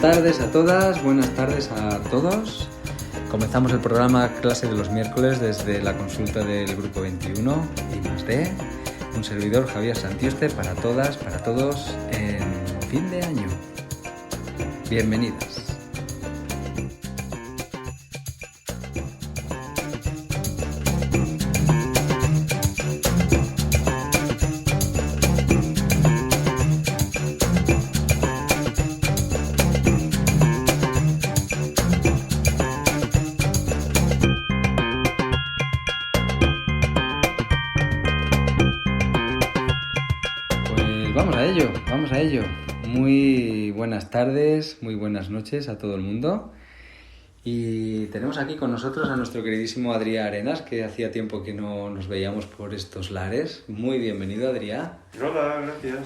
tardes a todas, buenas tardes a todos. Comenzamos el programa Clase de los miércoles desde la consulta del Grupo 21 y más D. Un servidor, Javier Santioste, para todas, para todos, en fin de año. Bienvenidas. Vamos a ello. Muy buenas tardes, muy buenas noches a todo el mundo. Y tenemos aquí con nosotros a nuestro queridísimo Adrià Arenas, que hacía tiempo que no nos veíamos por estos lares. Muy bienvenido, Adrià. Hola, gracias.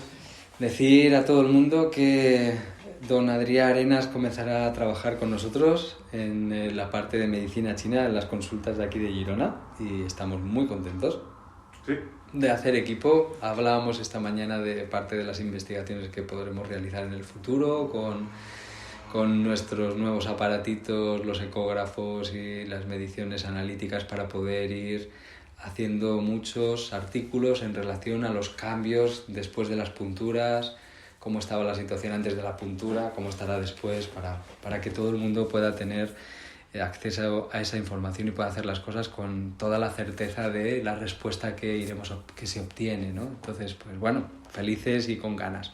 Decir a todo el mundo que don Adrià Arenas comenzará a trabajar con nosotros en la parte de medicina china en las consultas de aquí de Girona y estamos muy contentos. Sí. De hacer equipo. Hablábamos esta mañana de parte de las investigaciones que podremos realizar en el futuro con nuestros nuevos aparatitos, los ecógrafos y las mediciones analíticas para poder ir haciendo muchos artículos en relación a los cambios después de las punturas, cómo estaba la situación antes de la puntura, cómo estará después, para que todo el mundo pueda tener acceso a esa información y pueda hacer las cosas con toda la certeza de la respuesta que se obtiene, ¿no? Entonces, pues bueno, felices y con ganas.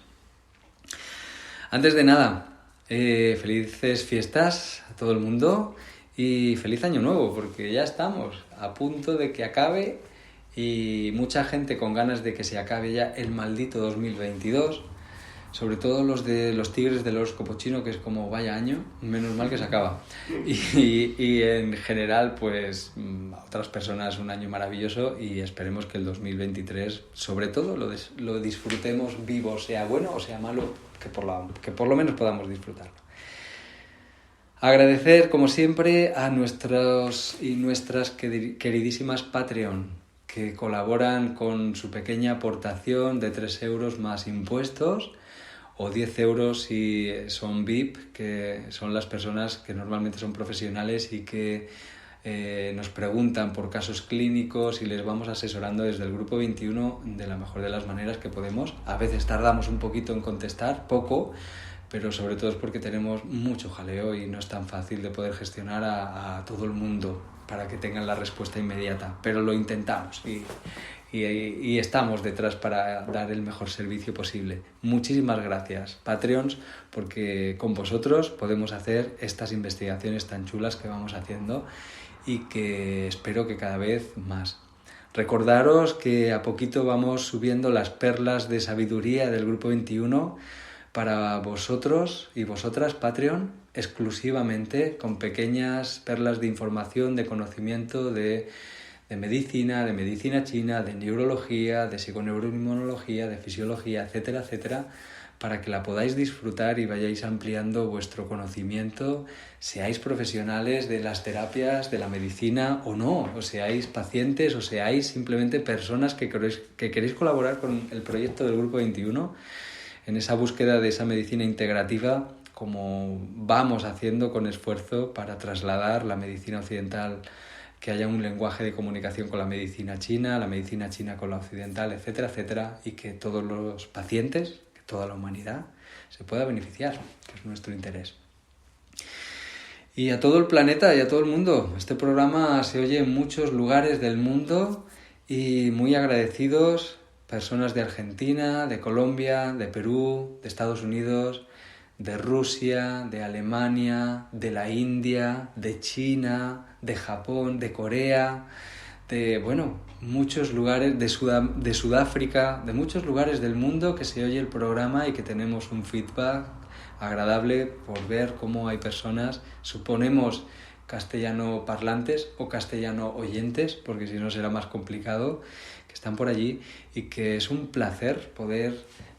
Antes de nada, felices fiestas a todo el mundo y feliz año nuevo, porque ya estamos a punto de que acabe y mucha gente con ganas de que se acabe ya el maldito 2022. Sobre todo los de los tigres del horóscopo chino, que es como vaya año, menos mal que se acaba. Y en general, pues a otras personas un año maravilloso y esperemos que el 2023, sobre todo, lo disfrutemos vivo, sea bueno o sea malo, que por lo menos podamos disfrutarlo. Agradecer, como siempre, a nuestros y nuestras queridísimas Patreon, que colaboran con su pequeña aportación de 3 euros más impuestos, o 10 euros si son VIP, que son las personas que normalmente son profesionales y que nos preguntan por casos clínicos y les vamos asesorando desde el Grupo 21 de la mejor de las maneras que podemos. A veces tardamos un poquito en contestar, poco, pero sobre todo es porque tenemos mucho jaleo y no es tan fácil de poder gestionar a todo el mundo para que tengan la respuesta inmediata, pero lo intentamos y estamos detrás para dar el mejor servicio posible. Muchísimas gracias, Patreons, porque con vosotros podemos hacer estas investigaciones tan chulas que vamos haciendo y que espero que cada vez más. Recordaros que a poquito vamos subiendo las perlas de sabiduría del Grupo 21 para vosotros y vosotras, Patreon, exclusivamente con pequeñas perlas de información, de conocimiento de medicina china, de neurología, de psiconeuroinmunología, de fisiología, etcétera, etcétera, para que la podáis disfrutar y vayáis ampliando vuestro conocimiento, seáis profesionales de las terapias, de la medicina o no, o seáis pacientes o seáis simplemente personas que queréis colaborar con el proyecto del Grupo 21 en esa búsqueda de esa medicina integrativa, como vamos haciendo con esfuerzo para trasladar la medicina occidental, que haya un lenguaje de comunicación con la medicina china con la occidental, etcétera, etcétera, y que todos los pacientes, que toda la humanidad se pueda beneficiar, que es nuestro interés. Y a todo el planeta y a todo el mundo. Este programa se oye en muchos lugares del mundo y muy agradecidos, personas de Argentina, de Colombia, de Perú, de Estados Unidos, de Rusia, de Alemania, de la India, de China, de Japón, de Corea, de muchos lugares, de Sudáfrica, de muchos lugares del mundo que se oye el programa y que tenemos un feedback agradable por ver cómo hay personas, suponemos castellano parlantes o castellano oyentes, porque si no será más complicado, que están por allí y que es un placer poder,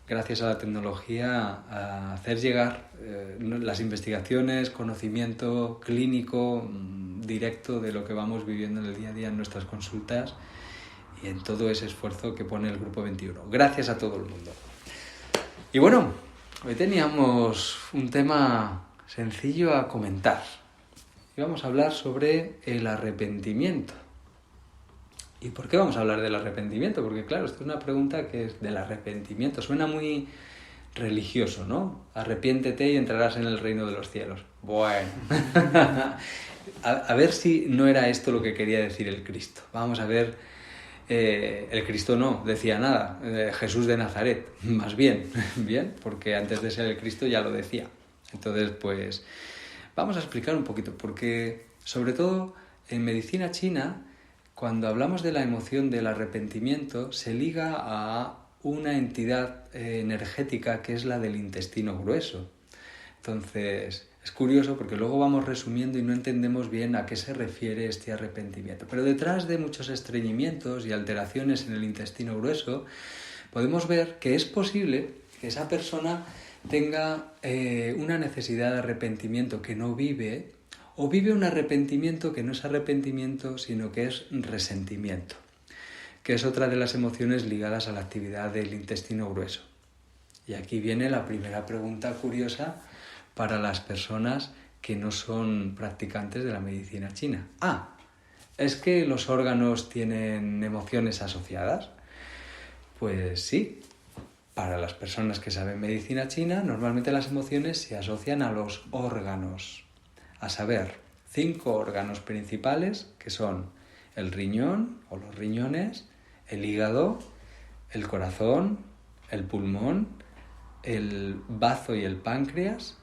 gracias a la tecnología, a hacer llegar las investigaciones, conocimiento clínico directo de lo que vamos viviendo en el día a día en nuestras consultas y en todo ese esfuerzo que pone el Grupo 21. Gracias a todo el mundo. Y bueno, hoy teníamos un tema sencillo a comentar. Y vamos a hablar sobre el arrepentimiento. ¿Y por qué vamos a hablar del arrepentimiento? Porque claro, esto es una pregunta que es del arrepentimiento. Suena muy religioso, ¿no? Arrepiéntete y entrarás en el reino de los cielos. Bueno, a ver si no era esto lo que quería decir el Cristo. Vamos a ver, el Cristo no decía nada, Jesús de Nazaret, más bien, bien, porque antes de ser el Cristo ya lo decía. Entonces, pues, vamos a explicar un poquito, porque sobre todo en medicina china, cuando hablamos de la emoción del arrepentimiento, se liga a una entidad energética que es la del intestino grueso. Entonces, es curioso porque luego vamos resumiendo y no entendemos bien a qué se refiere este arrepentimiento. Pero detrás de muchos estreñimientos y alteraciones en el intestino grueso, podemos ver que es posible que esa persona tenga una necesidad de arrepentimiento que no vive, o vive un arrepentimiento que no es arrepentimiento, sino que es resentimiento, que es otra de las emociones ligadas a la actividad del intestino grueso. Y aquí viene la primera pregunta curiosa para las personas que no son practicantes de la medicina china. ¿Es que los órganos tienen emociones asociadas? Pues sí. Para las personas que saben medicina china, normalmente las emociones se asocian a los órganos. A saber, 5 órganos principales que son el riñón o los riñones, el hígado, el corazón, el pulmón, el bazo y el páncreas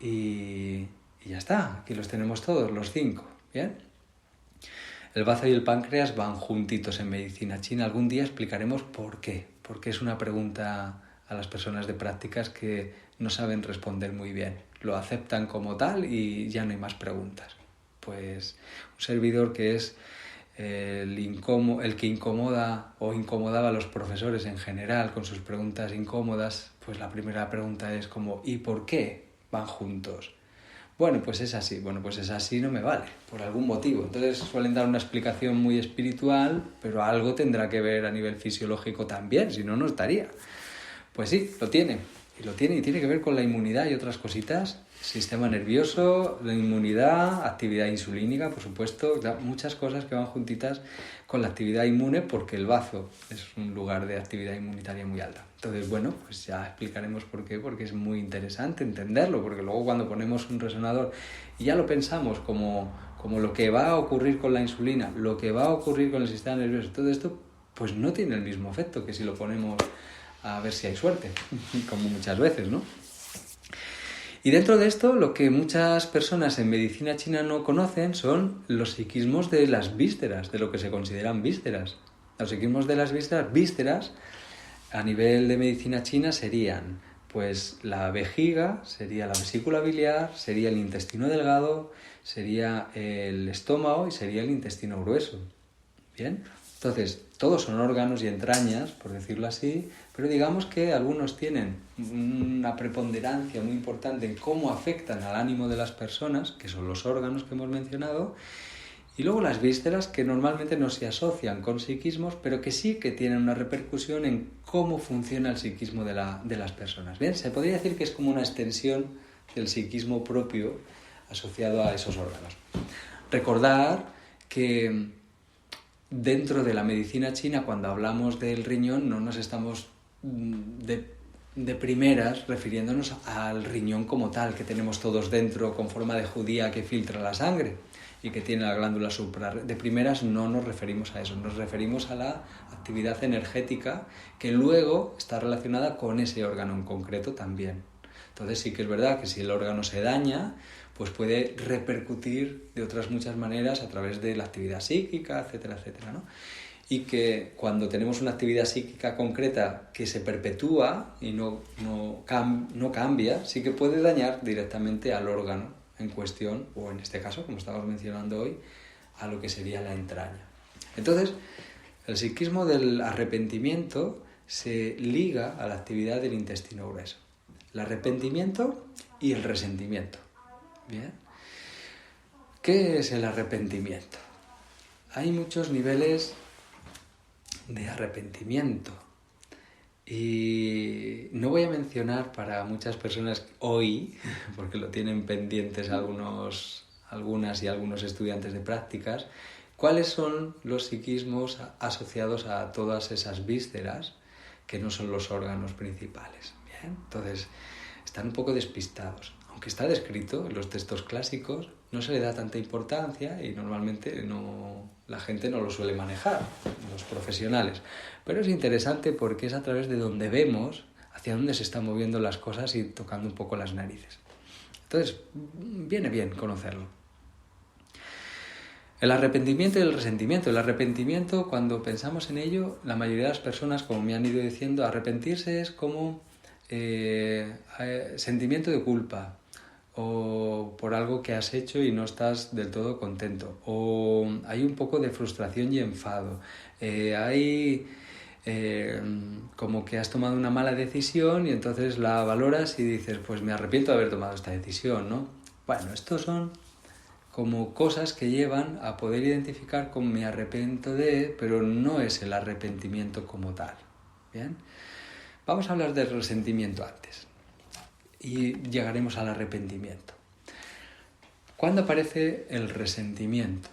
y ya está. Aquí los tenemos todos, los 5. ¿Bien? El bazo y el páncreas van juntitos en medicina china. Algún día explicaremos por qué. Porque es una pregunta a las personas de prácticas que no saben responder muy bien. Lo aceptan como tal y ya no hay más preguntas. Pues un servidor que es el que incomoda o incomodaba a los profesores en general con sus preguntas incómodas, pues la primera pregunta es como ¿y por qué van juntos? Bueno, pues es así. Bueno, pues es así, no me vale, por algún motivo. Entonces suelen dar una explicación muy espiritual, pero algo tendrá que ver a nivel fisiológico también, si no, no estaría. Pues sí, lo tiene. Y tiene que ver con la inmunidad y otras cositas. Sistema nervioso, la inmunidad, actividad insulínica, por supuesto, muchas cosas que van juntitas con la actividad inmune porque el bazo es un lugar de actividad inmunitaria muy alta. Entonces, bueno, pues ya explicaremos por qué, porque es muy interesante entenderlo, porque luego cuando ponemos un resonador y ya lo pensamos como lo que va a ocurrir con la insulina, lo que va a ocurrir con el sistema nervioso, todo esto, pues no tiene el mismo efecto que si lo ponemos a ver si hay suerte, como muchas veces, ¿no? Y dentro de esto, lo que muchas personas en medicina china no conocen son los psiquismos de las vísceras, de lo que se consideran vísceras. Los psiquismos de las vísceras, a nivel de medicina china serían, pues, la vejiga, sería la vesícula biliar, sería el intestino delgado, sería el estómago y sería el intestino grueso. ¿Bien? Entonces, todos son órganos y entrañas, por decirlo así, pero digamos que algunos tienen una preponderancia muy importante en cómo afectan al ánimo de las personas, que son los órganos que hemos mencionado, y luego las vísceras, que normalmente no se asocian con psiquismos, pero que sí que tienen una repercusión en cómo funciona el psiquismo de las personas. Bien, se podría decir que es como una extensión del psiquismo propio asociado a esos órganos. Recordar que dentro de la medicina china, cuando hablamos del riñón, no nos estamos de primeras refiriéndonos al riñón como tal, que tenemos todos dentro con forma de judía que filtra la sangre y que tiene la glándula suprarrenal. De primeras no nos referimos a eso, nos referimos a la actividad energética que luego está relacionada con ese órgano en concreto también. Entonces sí que es verdad que si el órgano se daña, pues puede repercutir de otras muchas maneras a través de la actividad psíquica, etcétera, etcétera, ¿no? Y que cuando tenemos una actividad psíquica concreta que se perpetúa y no cambia, sí que puede dañar directamente al órgano en cuestión, o en este caso, como estamos mencionando hoy, a lo que sería la entraña. Entonces, el psiquismo del arrepentimiento se liga a la actividad del intestino grueso. El arrepentimiento y el resentimiento. Bien. ¿Qué es el arrepentimiento? Hay muchos niveles de arrepentimiento. Y no voy a mencionar para muchas personas hoy, porque lo tienen pendientes algunas y algunos estudiantes de prácticas, cuáles son los psiquismos asociados a todas esas vísceras que no son los órganos principales. ¿Bien? Entonces, están un poco despistados. Aunque está descrito en los textos clásicos, no se le da tanta importancia y normalmente la gente no lo suele manejar, los profesionales. Pero es interesante porque es a través de donde vemos hacia dónde se están moviendo las cosas y tocando un poco las narices. Entonces, viene bien conocerlo. El arrepentimiento y el resentimiento. El arrepentimiento, cuando pensamos en ello, la mayoría de las personas, como me han ido diciendo, arrepentirse es como sentimiento de culpa, o por algo que has hecho y no estás del todo contento, o hay un poco de frustración y enfado, hay como que has tomado una mala decisión y entonces la valoras y dices, pues me arrepiento de haber tomado esta decisión, ¿no? Bueno, estos son como cosas que llevan a poder identificar con me arrepiento de, pero no es el arrepentimiento como tal. ¿Bien? Vamos a hablar del resentimiento antes y llegaremos al arrepentimiento. ¿Cuándo aparece el resentimiento?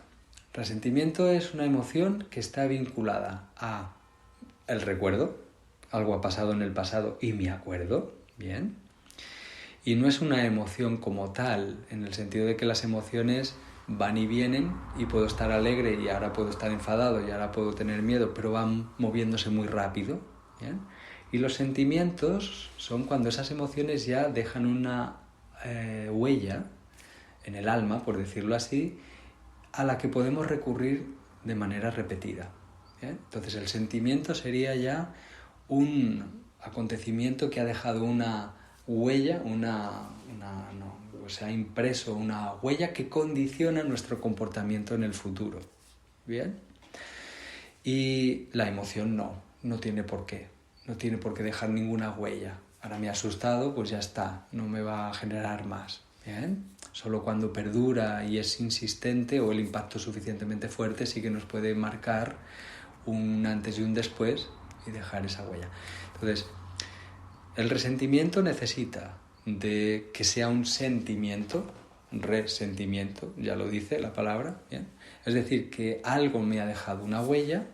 Resentimiento es una emoción que está vinculada a el recuerdo, algo ha pasado en el pasado y me acuerdo, ¿bien? Y no es una emoción como tal, en el sentido de que las emociones van y vienen y puedo estar alegre y ahora puedo estar enfadado y ahora puedo tener miedo, pero van moviéndose muy rápido, ¿bien? Y los sentimientos son cuando esas emociones ya dejan una huella en el alma, por decirlo así, a la que podemos recurrir de manera repetida. ¿Bien? Entonces el sentimiento sería ya un acontecimiento que ha dejado una huella, se ha impreso una huella que condiciona nuestro comportamiento en el futuro. ¿Bien? Y la emoción no tiene por qué. No tiene por qué dejar ninguna huella. Ahora me ha asustado, pues ya está, no me va a generar más. ¿Bien? Solo cuando perdura y es insistente o el impacto suficientemente fuerte sí que nos puede marcar un antes y un después y dejar esa huella. Entonces, el resentimiento necesita de que sea un sentimiento, resentimiento, ya lo dice la palabra, ¿bien? Es decir, que algo me ha dejado una huella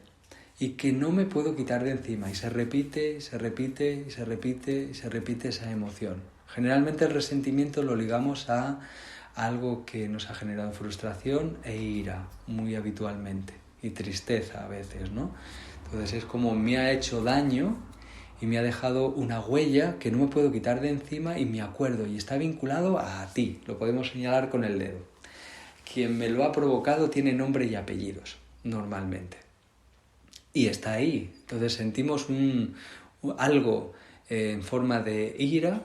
y que no me puedo quitar de encima y se repite, se repite, y se repite, y se repite esa emoción. Generalmente el resentimiento lo ligamos a algo que nos ha generado frustración e ira muy habitualmente y tristeza a veces, ¿no? Entonces es como me ha hecho daño y me ha dejado una huella que no me puedo quitar de encima y me acuerdo y está vinculado a ti, lo podemos señalar con el dedo. Quien me lo ha provocado tiene nombre y apellidos, normalmente. Y está ahí. Entonces sentimos algo en forma de ira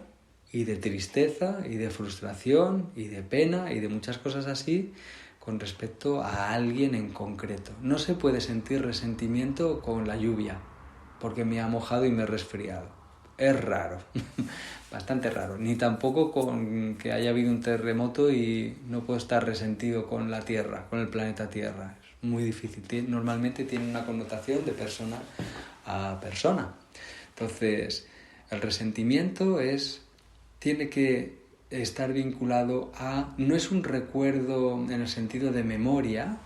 y de tristeza y de frustración y de pena y de muchas cosas así con respecto a alguien en concreto. No se puede sentir resentimiento con la lluvia porque me ha mojado y me he resfriado. Es raro, bastante raro. Ni tampoco con que haya habido un terremoto y no puedo estar resentido con la Tierra, con el planeta Tierra. Es muy difícil. Normalmente tiene una connotación de persona a persona. Entonces, el resentimiento tiene que estar vinculado a... No es un recuerdo en el sentido de memoria,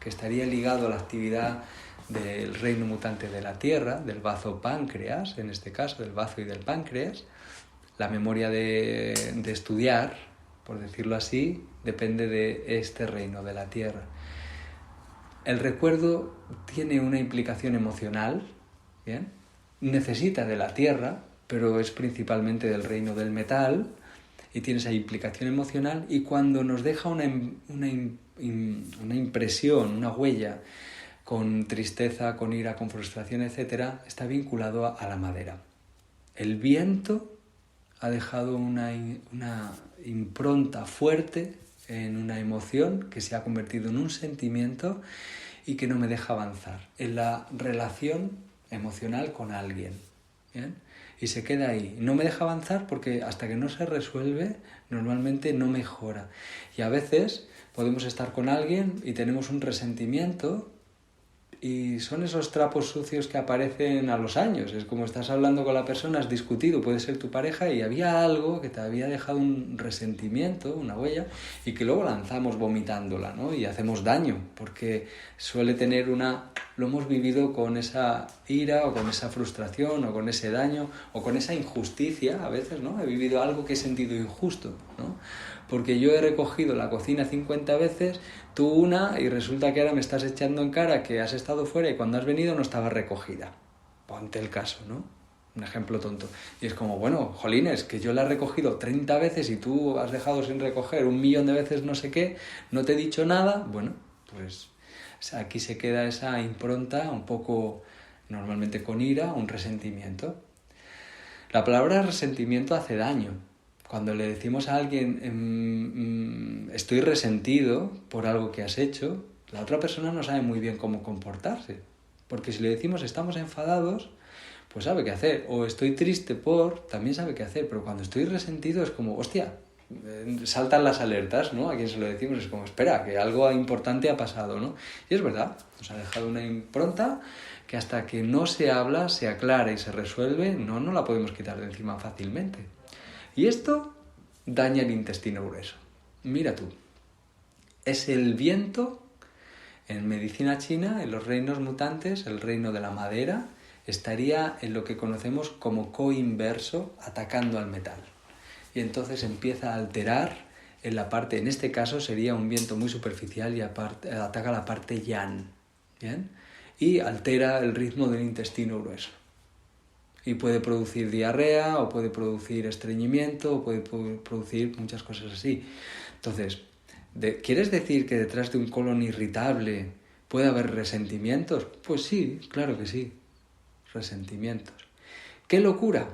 que estaría ligado a la actividad del reino mutante de la Tierra, del bazo páncreas, en este caso, del bazo y del páncreas. La memoria de estudiar, por decirlo así, depende de este reino de la Tierra. El recuerdo tiene una implicación emocional, ¿bien? Necesita de la Tierra, pero es principalmente del reino del metal y tiene esa implicación emocional, y cuando nos deja una impresión, una huella con tristeza, con ira, con frustración, etc., está vinculado a la madera. El viento ha dejado una impronta fuerte en una emoción que se ha convertido en un sentimiento y que no me deja avanzar en la relación emocional con alguien. ¿Bien? Y se queda ahí. No me deja avanzar porque hasta que no se resuelve, normalmente no mejora. Y a veces podemos estar con alguien y tenemos un resentimiento Y son esos trapos sucios que aparecen a los años. Es como estás hablando con la persona, has discutido, puede ser tu pareja, y había algo que te había dejado un resentimiento, una huella, y que luego lanzamos vomitándola, ¿no? Y hacemos daño, porque suele tener lo hemos vivido con esa ira, o con esa frustración, o con ese daño, o con esa injusticia, a veces, ¿no? He vivido algo que he sentido injusto, ¿no? Porque yo he recogido la cocina 50 veces, tú una, y resulta que ahora me estás echando en cara que has estado fuera y cuando has venido no estaba recogida. Ponte el caso, ¿no? Un ejemplo tonto. Y es como, bueno, jolines, que yo la he recogido 30 veces y tú has dejado sin recoger 1.000.000 de veces no sé qué, no te he dicho nada. Bueno, pues aquí se queda esa impronta un poco, normalmente con ira, un resentimiento. La palabra resentimiento hace daño. Cuando le decimos a alguien estoy resentido por algo que has hecho, la otra persona no sabe muy bien cómo comportarse. Porque si le decimos estamos enfadados, pues sabe qué hacer. O estoy triste también sabe qué hacer. Pero cuando estoy resentido es como, hostia, saltan las alertas, ¿no? A quien se lo decimos es como, espera, que algo importante ha pasado, ¿no? Y es verdad, nos ha dejado una impronta que hasta que no se habla, se aclara y se resuelve, no la podemos quitar de encima fácilmente. Y esto daña el intestino grueso. Mira tú, es el viento, en medicina china, en los reinos mutantes, el reino de la madera, estaría en lo que conocemos como coinverso, atacando al metal. Y entonces empieza a alterar en la parte, en este caso sería un viento muy superficial y ataca la parte yang, ¿bien? Y altera el ritmo del intestino grueso. Y puede producir diarrea, o puede producir estreñimiento, o puede producir muchas cosas así. Entonces, ¿quieres decir que detrás de un colon irritable puede haber resentimientos? Pues sí, claro que sí, resentimientos. ¿Qué locura?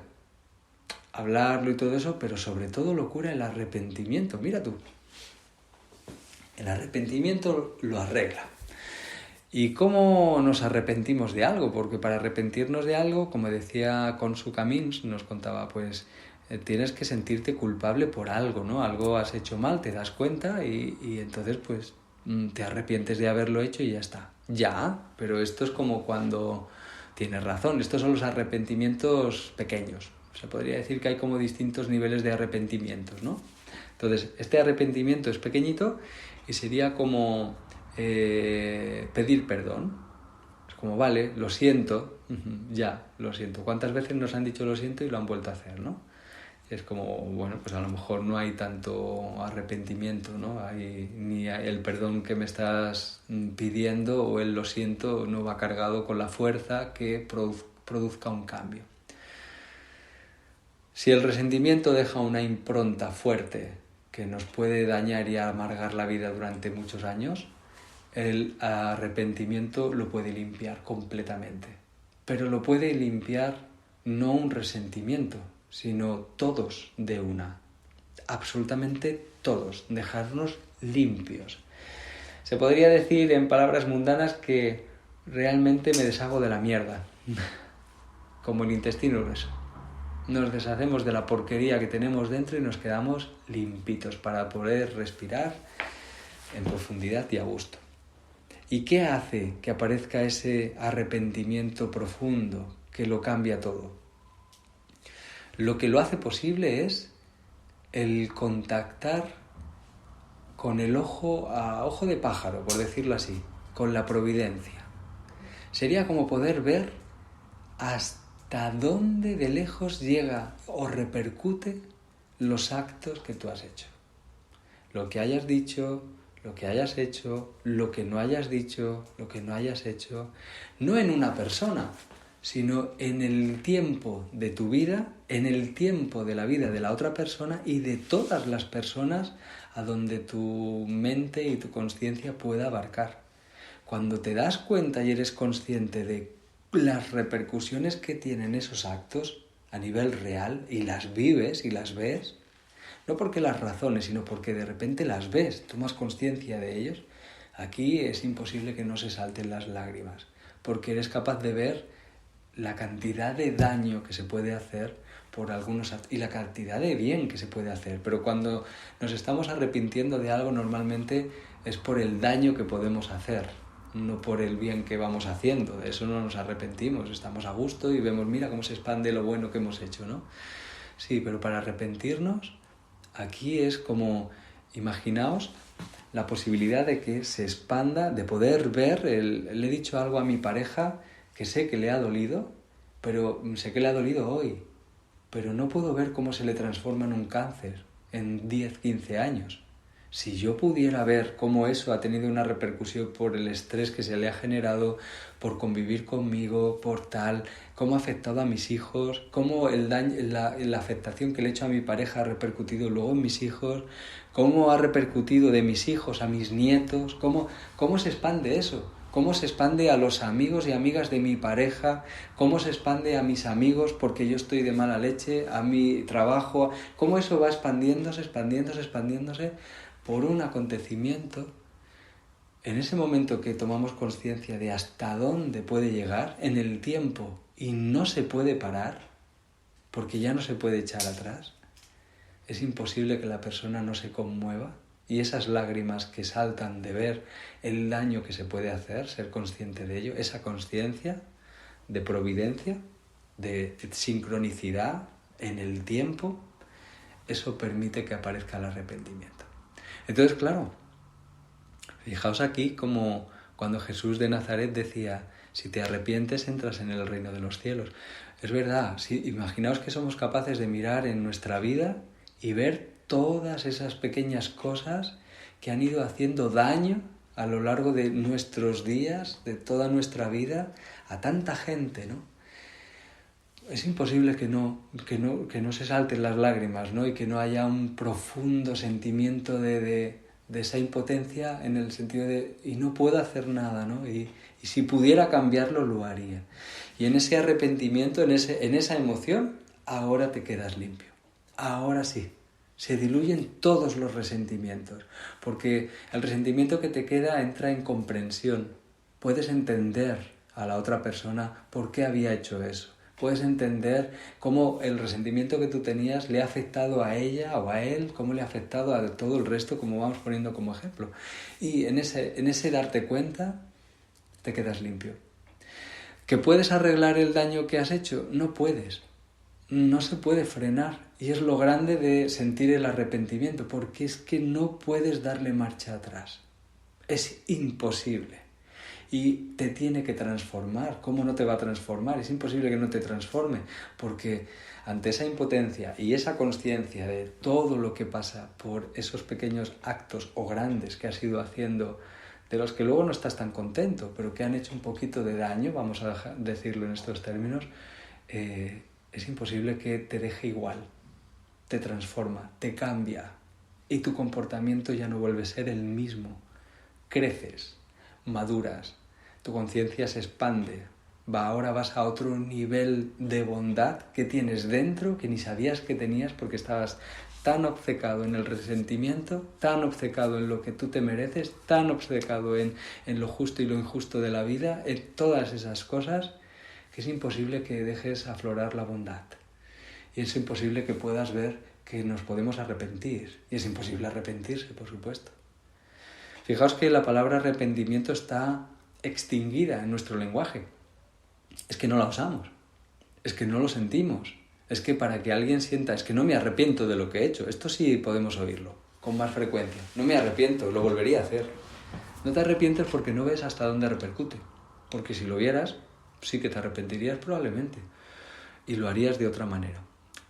Hablarlo y todo eso, pero sobre todo locura el arrepentimiento. Mira tú, el arrepentimiento lo arregla. ¿Y cómo nos arrepentimos de algo? Porque para arrepentirnos de algo, como decía Consu Camins, nos contaba, pues tienes que sentirte culpable por algo, ¿no? Algo has hecho mal, te das cuenta y entonces pues te arrepientes de haberlo hecho y ya está. Ya, pero esto es como cuando tienes razón, estos son los arrepentimientos pequeños. Se podría decir que hay como distintos niveles de arrepentimientos, ¿no? Entonces, este arrepentimiento es pequeñito y sería como pedir perdón. Es como, vale, lo siento, ya, lo siento. ¿Cuántas veces nos han dicho lo siento y lo han vuelto a hacer, no? Es como, bueno, pues a lo mejor no hay tanto arrepentimiento, ¿no? Ni el perdón que me estás pidiendo o el lo siento no va cargado con la fuerza que produzca un cambio. Si el resentimiento deja una impronta fuerte que nos puede dañar y amargar la vida durante muchos años, el arrepentimiento lo puede limpiar completamente. Pero lo puede limpiar no un resentimiento, sino todos de una. Absolutamente todos. Dejarnos limpios. Se podría decir en palabras mundanas que realmente me deshago de la mierda. Como el intestino grueso. Nos deshacemos de la porquería que tenemos dentro y nos quedamos limpitos para poder respirar en profundidad y a gusto. ¿Y qué hace que aparezca ese arrepentimiento profundo que lo cambia todo? Lo que lo hace posible es el contactar con el ojo a ojo de pájaro, por decirlo así, con la providencia. Sería como poder ver hasta dónde de lejos llega o repercute los actos que tú has hecho. Lo que hayas dicho, lo que hayas hecho, lo que no hayas dicho, lo que no hayas hecho, no en una persona, sino en el tiempo de tu vida, en el tiempo de la vida de la otra persona y de todas las personas a donde tu mente y tu consciencia pueda abarcar. Cuando te das cuenta y eres consciente de las repercusiones que tienen esos actos a nivel real y las vives y las ves, no porque las razones, sino porque de repente las ves, tomas conciencia de ellos, aquí es imposible que no se salten las lágrimas, porque eres capaz de ver la cantidad de daño que se puede hacer por algunos actos y la cantidad de bien que se puede hacer. Pero cuando nos estamos arrepintiendo de algo, normalmente es por el daño que podemos hacer. no por el bien que vamos haciendo. De eso no nos arrepentimos, estamos a gusto y vemos, mira cómo se expande lo bueno que hemos hecho, ¿no? Sí, pero para arrepentirnos, aquí es como, imaginaos la posibilidad de que se expanda, de poder ver, le he dicho algo a mi pareja que sé que le ha dolido, pero sé que le ha dolido hoy, pero no puedo ver cómo se le transforma en un cáncer en 10, 15 años. Si yo pudiera ver cómo eso ha tenido una repercusión por el estrés que se le ha generado, por convivir conmigo, por tal, cómo ha afectado a mis hijos, cómo el daño, la afectación que le he hecho a mi pareja ha repercutido luego en mis hijos, cómo ha repercutido de mis hijos a mis nietos, cómo se expande eso. Cómo se expande a los amigos y amigas de mi pareja, cómo se expande a mis amigos porque yo estoy de mala leche, a mi trabajo, cómo eso va expandiéndose por un acontecimiento. En ese momento que tomamos conciencia de hasta dónde puede llegar en el tiempo y no se puede parar, porque ya no se puede echar atrás, es imposible que la persona no se conmueva. Y esas lágrimas que saltan de ver el daño que se puede hacer, ser consciente de ello, esa conciencia de providencia, de sincronicidad en el tiempo, eso permite que aparezca el arrepentimiento. Entonces, claro, fijaos aquí como cuando Jesús de Nazaret decía, si te arrepientes entras en el reino de los cielos. Es verdad, sí, imaginaos que somos capaces de mirar en nuestra vida y ver todas esas pequeñas cosas que han ido haciendo daño a lo largo de nuestros días, de toda nuestra vida, a tanta gente, ¿no? Es imposible que no se salten las lágrimas, ¿no? Y que no haya un profundo sentimiento de esa impotencia en el sentido de y no puedo hacer nada, ¿no? Y si pudiera cambiarlo, lo haría. Y en ese arrepentimiento, en esa emoción, ahora te quedas limpio. Ahora sí. Se diluyen todos los resentimientos, porque el resentimiento que te queda entra en comprensión. Puedes entender a la otra persona por qué había hecho eso. Puedes entender cómo el resentimiento que tú tenías le ha afectado a ella o a él, cómo le ha afectado a todo el resto, como vamos poniendo como ejemplo. Y en ese darte cuenta, te quedas limpio. ¿Que puedes arreglar el daño que has hecho? No puedes. No se puede frenar. Y es lo grande de sentir el arrepentimiento, porque es que no puedes darle marcha atrás. Es imposible. Y te tiene que transformar. ¿Cómo no te va a transformar? Es imposible que no te transforme, porque ante esa impotencia y esa conciencia de todo lo que pasa por esos pequeños actos o grandes que has ido haciendo, de los que luego no estás tan contento, pero que han hecho un poquito de daño, vamos a decirlo en estos términos, es imposible que te deje igual. Te transforma, te cambia y tu comportamiento ya no vuelve a ser el mismo. Creces, maduras, tu conciencia se expande, ahora vas a otro nivel de bondad que tienes dentro que ni sabías que tenías porque estabas tan obcecado en el resentimiento, tan obcecado en lo que tú te mereces, tan obcecado en lo justo y lo injusto de la vida, en todas esas cosas, que es imposible que dejes aflorar la bondad. Y es imposible que puedas ver que nos podemos arrepentir. Y es imposible arrepentirse, por supuesto. Fijaos que la palabra arrepentimiento está extinguida en nuestro lenguaje. Es que no la usamos. Es que no lo sentimos. Es que para que alguien sienta, es que no me arrepiento de lo que he hecho. Esto sí podemos oírlo con más frecuencia. No me arrepiento, lo volvería a hacer. No te arrepientes porque no ves hasta dónde repercute. Porque si lo vieras, sí que te arrepentirías probablemente. Y lo harías de otra manera.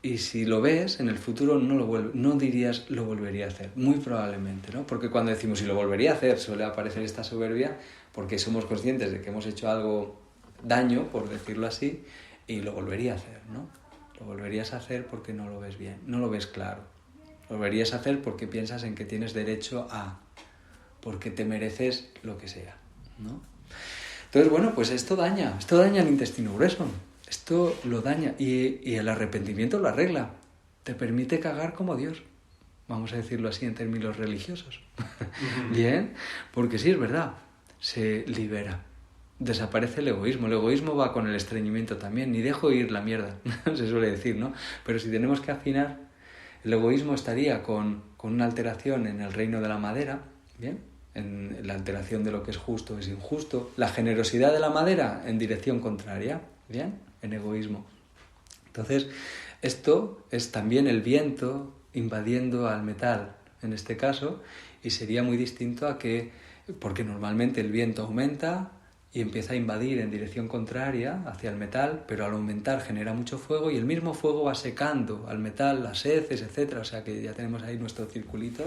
Y si lo ves, en el futuro no dirías lo volvería a hacer, muy probablemente, ¿no? Porque cuando decimos si lo volvería a hacer, suele aparecer esta soberbia porque somos conscientes de que hemos hecho algo daño, por decirlo así, y lo volvería a hacer, ¿no? Lo volverías a hacer porque no lo ves bien, no lo ves claro. Lo volverías a hacer porque piensas en que tienes derecho a, porque te mereces lo que sea, ¿no? Entonces, bueno, pues esto daña el intestino grueso. Esto lo daña y el arrepentimiento lo arregla. Te permite cagar como Dios. Vamos a decirlo así en términos religiosos. Bien, porque sí, es verdad. Se libera. Desaparece el egoísmo. El egoísmo va con el estreñimiento también. Ni dejo ir la mierda, se suele decir, ¿no? Pero si tenemos que afinar, el egoísmo estaría con una alteración en el reino de la madera, ¿bien? en la alteración de lo que es justo es injusto, la generosidad de la madera en dirección contraria, ¿bien? En egoísmo. Entonces, esto es también el viento invadiendo al metal, en este caso, y sería muy distinto a que, porque normalmente el viento aumenta y empieza a invadir en dirección contraria hacia el metal, pero al aumentar genera mucho fuego y el mismo fuego va secando al metal, las heces, etc. O sea que ya tenemos ahí nuestro circulito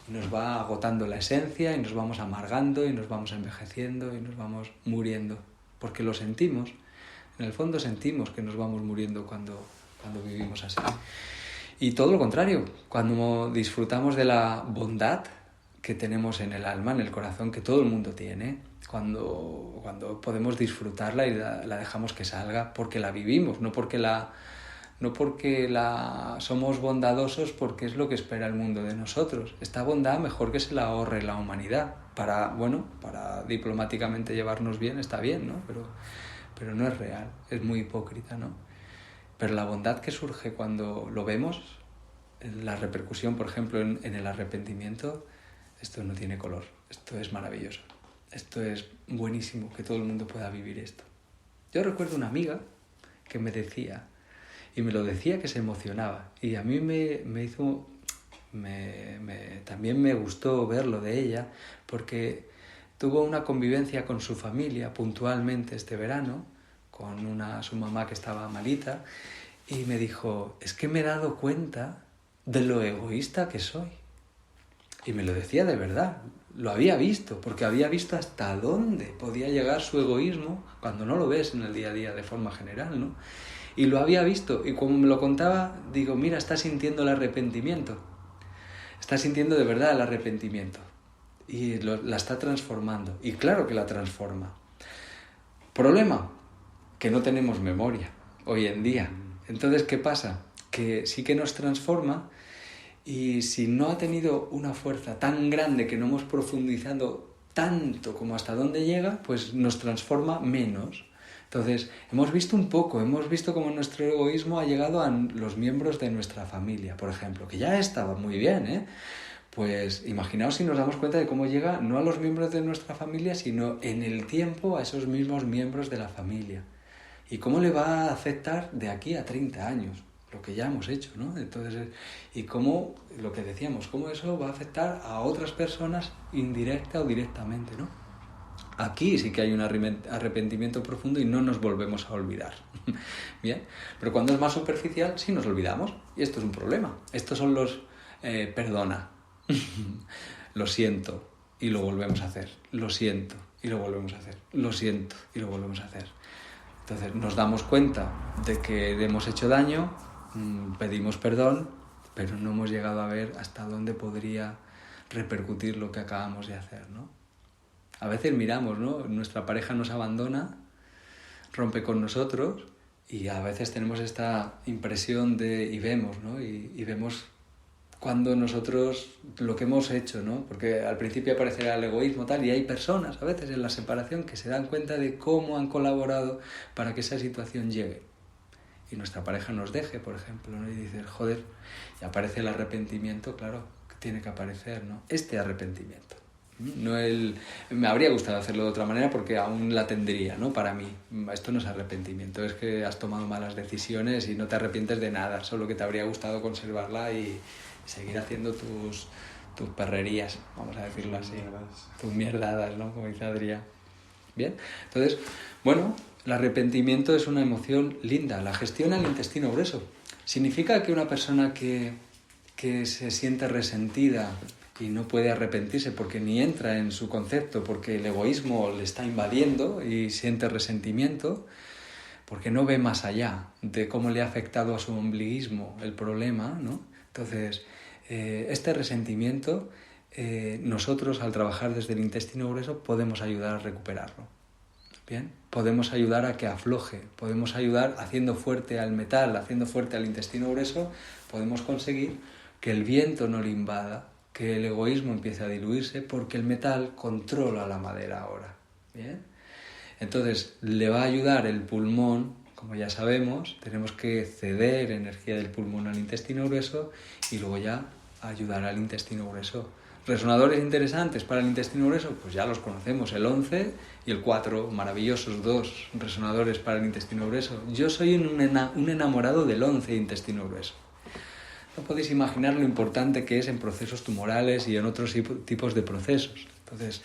y nos va agotando la esencia y nos vamos amargando y nos vamos envejeciendo y nos vamos muriendo, porque lo sentimos. En el fondo sentimos que nos vamos muriendo cuando vivimos así. Y todo lo contrario, cuando disfrutamos de la bondad que tenemos en el alma, en el corazón, que todo el mundo tiene, cuando podemos disfrutarla y la dejamos que salga porque la vivimos, no porque somos bondadosos porque es lo que espera el mundo de nosotros. Esta bondad mejor que se la ahorre la humanidad para diplomáticamente llevarnos bien, está bien, ¿no? Pero no es real, es muy hipócrita, ¿no? Pero la bondad que surge cuando lo vemos, la repercusión, por ejemplo, en el arrepentimiento, esto no tiene color, esto es maravilloso, esto es buenísimo, que todo el mundo pueda vivir esto. Yo recuerdo una amiga que me decía, y me lo decía que se emocionaba, y a mí también me gustó verlo de ella, porque tuvo una convivencia con su familia puntualmente este verano, con su mamá que estaba malita, y me dijo, es que me he dado cuenta de lo egoísta que soy. Y me lo decía de verdad, lo había visto, porque había visto hasta dónde podía llegar su egoísmo, cuando no lo ves en el día a día de forma general, ¿no? Y lo había visto, y como me lo contaba, digo, mira, está sintiendo el arrepentimiento, está sintiendo de verdad el arrepentimiento, y la está transformando, y claro que la transforma. Problema, que no tenemos memoria hoy en día. Entonces, ¿qué pasa? Que sí que nos transforma, y si no ha tenido una fuerza tan grande que no hemos profundizado tanto como hasta dónde llega, pues nos transforma menos. Entonces, hemos visto cómo nuestro egoísmo ha llegado a los miembros de nuestra familia, por ejemplo, que ya estaba muy bien, ¿eh? Pues imaginaos si nos damos cuenta de cómo llega no a los miembros de nuestra familia, sino en el tiempo a esos mismos miembros de la familia. Y cómo le va a afectar de aquí a 30 años, lo que ya hemos hecho, ¿no? Entonces, y cómo, lo que decíamos, cómo eso va a afectar a otras personas indirecta o directamente, ¿no? Aquí sí que hay un arrepentimiento profundo y no nos volvemos a olvidar. Bien, pero cuando es más superficial sí nos olvidamos y esto es un problema. Estos son los perdona, lo siento y lo volvemos a hacer, lo siento y lo volvemos a hacer, lo siento y lo volvemos a hacer. Entonces nos damos cuenta de que hemos hecho daño, pedimos perdón, pero no hemos llegado a ver hasta dónde podría repercutir lo que acabamos de hacer, ¿no? A veces miramos, ¿no? Nuestra pareja nos abandona, rompe con nosotros y a veces tenemos esta impresión y vemos, ¿no? Y vemos cuando nosotros lo que hemos hecho, ¿no? Porque al principio aparecerá el egoísmo tal y hay personas a veces en la separación que se dan cuenta de cómo han colaborado para que esa situación llegue. Y nuestra pareja nos deje, por ejemplo, ¿no? Y dices, joder, y aparece el arrepentimiento, claro, que tiene que aparecer, ¿no? Este arrepentimiento. Me habría gustado hacerlo de otra manera porque aún la tendría, ¿no? Para mí, esto no es arrepentimiento, es que has tomado malas decisiones y no te arrepientes de nada, solo que te habría gustado conservarla y seguir haciendo tus perrerías, vamos a decirlo así, tus mierdadas, ¿no? Como dice Adrián. Bien, entonces, bueno, el arrepentimiento es una emoción linda, la gestiona el intestino grueso. Significa que una persona que se siente resentida y no puede arrepentirse porque ni entra en su concepto, porque el egoísmo le está invadiendo y siente resentimiento, porque no ve más allá de cómo le ha afectado a su ombliguismo el problema, ¿no? Entonces, este resentimiento, nosotros al trabajar desde el intestino grueso podemos ayudar a recuperarlo. Bien, podemos ayudar a que afloje, podemos ayudar haciendo fuerte al metal, haciendo fuerte al intestino grueso, podemos conseguir que el viento no le invada, que el egoísmo empiece a diluirse porque el metal controla la madera ahora. ¿Bien? Entonces le va a ayudar el pulmón, como ya sabemos, tenemos que ceder energía del pulmón al intestino grueso y luego ya ayudar al intestino grueso resonadores interesantes para el intestino grueso, pues ya los conocemos, el 11 y el 4, maravillosos 2 resonadores para el intestino grueso. Yo soy un enamorado del 11 intestino grueso. No podéis imaginar lo importante que es en procesos tumorales y en otros tipos de procesos. Entonces,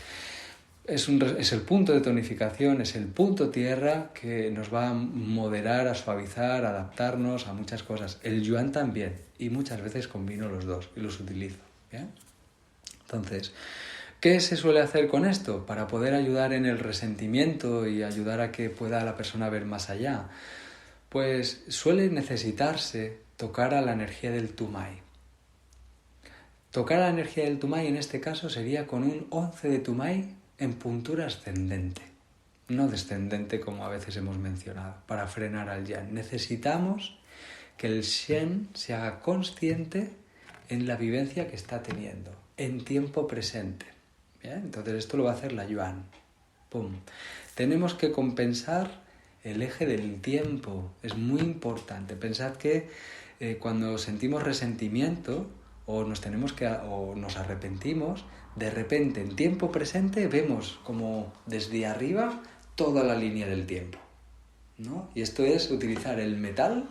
es el punto de tonificación, es el punto tierra que nos va a moderar, a suavizar, a adaptarnos a muchas cosas. El yuan también, y muchas veces combino los dos y los utilizo. ¿Bien? Entonces, ¿qué se suele hacer con esto para poder ayudar en el resentimiento y ayudar a que pueda la persona ver más allá? Pues suele necesitarse tocar a la energía del Tumai. Tocar a la energía del Tumai en este caso sería con un 11 de Tumai en puntura ascendente, no descendente como a veces hemos mencionado, para frenar al Yang. Necesitamos que el Shen se haga consciente en la vivencia que está teniendo, en tiempo presente. ¿Bien? Entonces esto lo va a hacer la Yuan. ¡Pum! Tenemos que compensar el eje del tiempo, es muy importante. Pensad que cuando sentimos resentimiento o nos arrepentimos, de repente en tiempo presente vemos como desde arriba toda la línea del tiempo, ¿no? Y esto es utilizar el metal.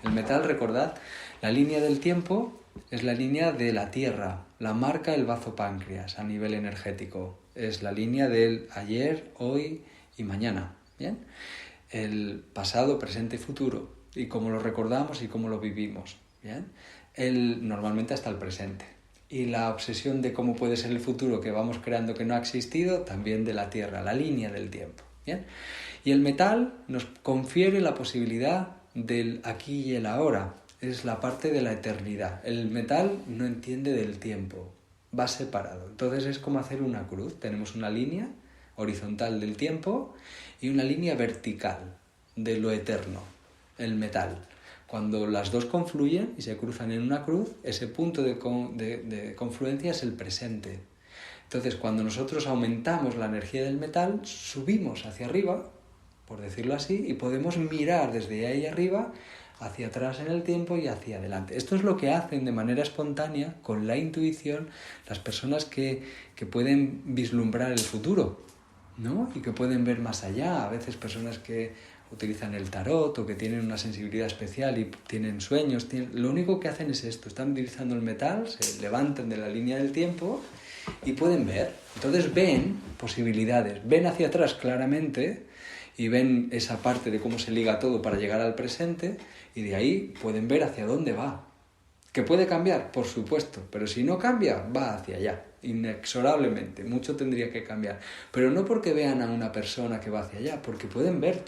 El metal, recordad, la línea del tiempo es la línea de la Tierra, la marca el bazo páncreas a nivel energético. Es la línea del ayer, hoy y mañana. ¿Bien? El pasado, presente y futuro, y cómo lo recordamos y cómo lo vivimos. ¿Bien? Normalmente hasta el presente. Y la obsesión de cómo puede ser el futuro que vamos creando que no ha existido, también de la Tierra, la línea del tiempo. ¿Bien? Y el metal nos confiere la posibilidad del aquí y el ahora. Es la parte de la eternidad. El metal no entiende del tiempo, va separado. Entonces es como hacer una cruz. Tenemos una línea horizontal del tiempo y una línea vertical de lo eterno, el metal. Cuando las dos confluyen y se cruzan en una cruz, ese punto de confluencia es el presente. Entonces, cuando nosotros aumentamos la energía del metal, subimos hacia arriba, por decirlo así, y podemos mirar desde ahí arriba hacia atrás en el tiempo y hacia adelante. Esto es lo que hacen de manera espontánea, con la intuición, las personas que pueden vislumbrar el futuro, ¿no? Y que pueden ver más allá. A veces personas que utilizan el tarot o que tienen una sensibilidad especial y tienen sueños. Lo único que hacen es esto. Están utilizando el metal, se levantan de la línea del tiempo y pueden ver. Entonces ven posibilidades, ven hacia atrás claramente y ven esa parte de cómo se liga todo para llegar al presente y de ahí pueden ver hacia dónde va. ¿Que puede cambiar? Por supuesto, pero si no cambia, va hacia allá, inexorablemente. Mucho tendría que cambiar. Pero no porque vean a una persona que va hacia allá, porque pueden ver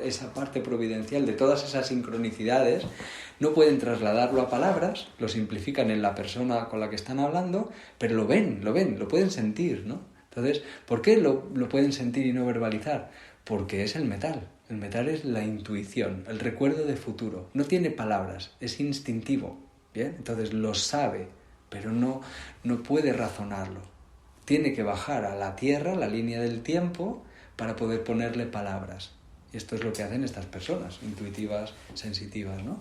esa parte providencial de todas esas sincronicidades, no pueden trasladarlo a palabras, lo simplifican en la persona con la que están hablando, pero lo ven, lo pueden sentir, ¿no? Entonces, ¿por qué lo pueden sentir y no verbalizar? Porque es el metal. El metal es la intuición, el recuerdo de futuro. No tiene palabras, es instintivo. ¿Bien? Entonces lo sabe, pero no puede razonarlo. Tiene que bajar a la tierra, la línea del tiempo, para poder ponerle palabras. Y esto es lo que hacen estas personas, intuitivas, sensitivas, ¿no?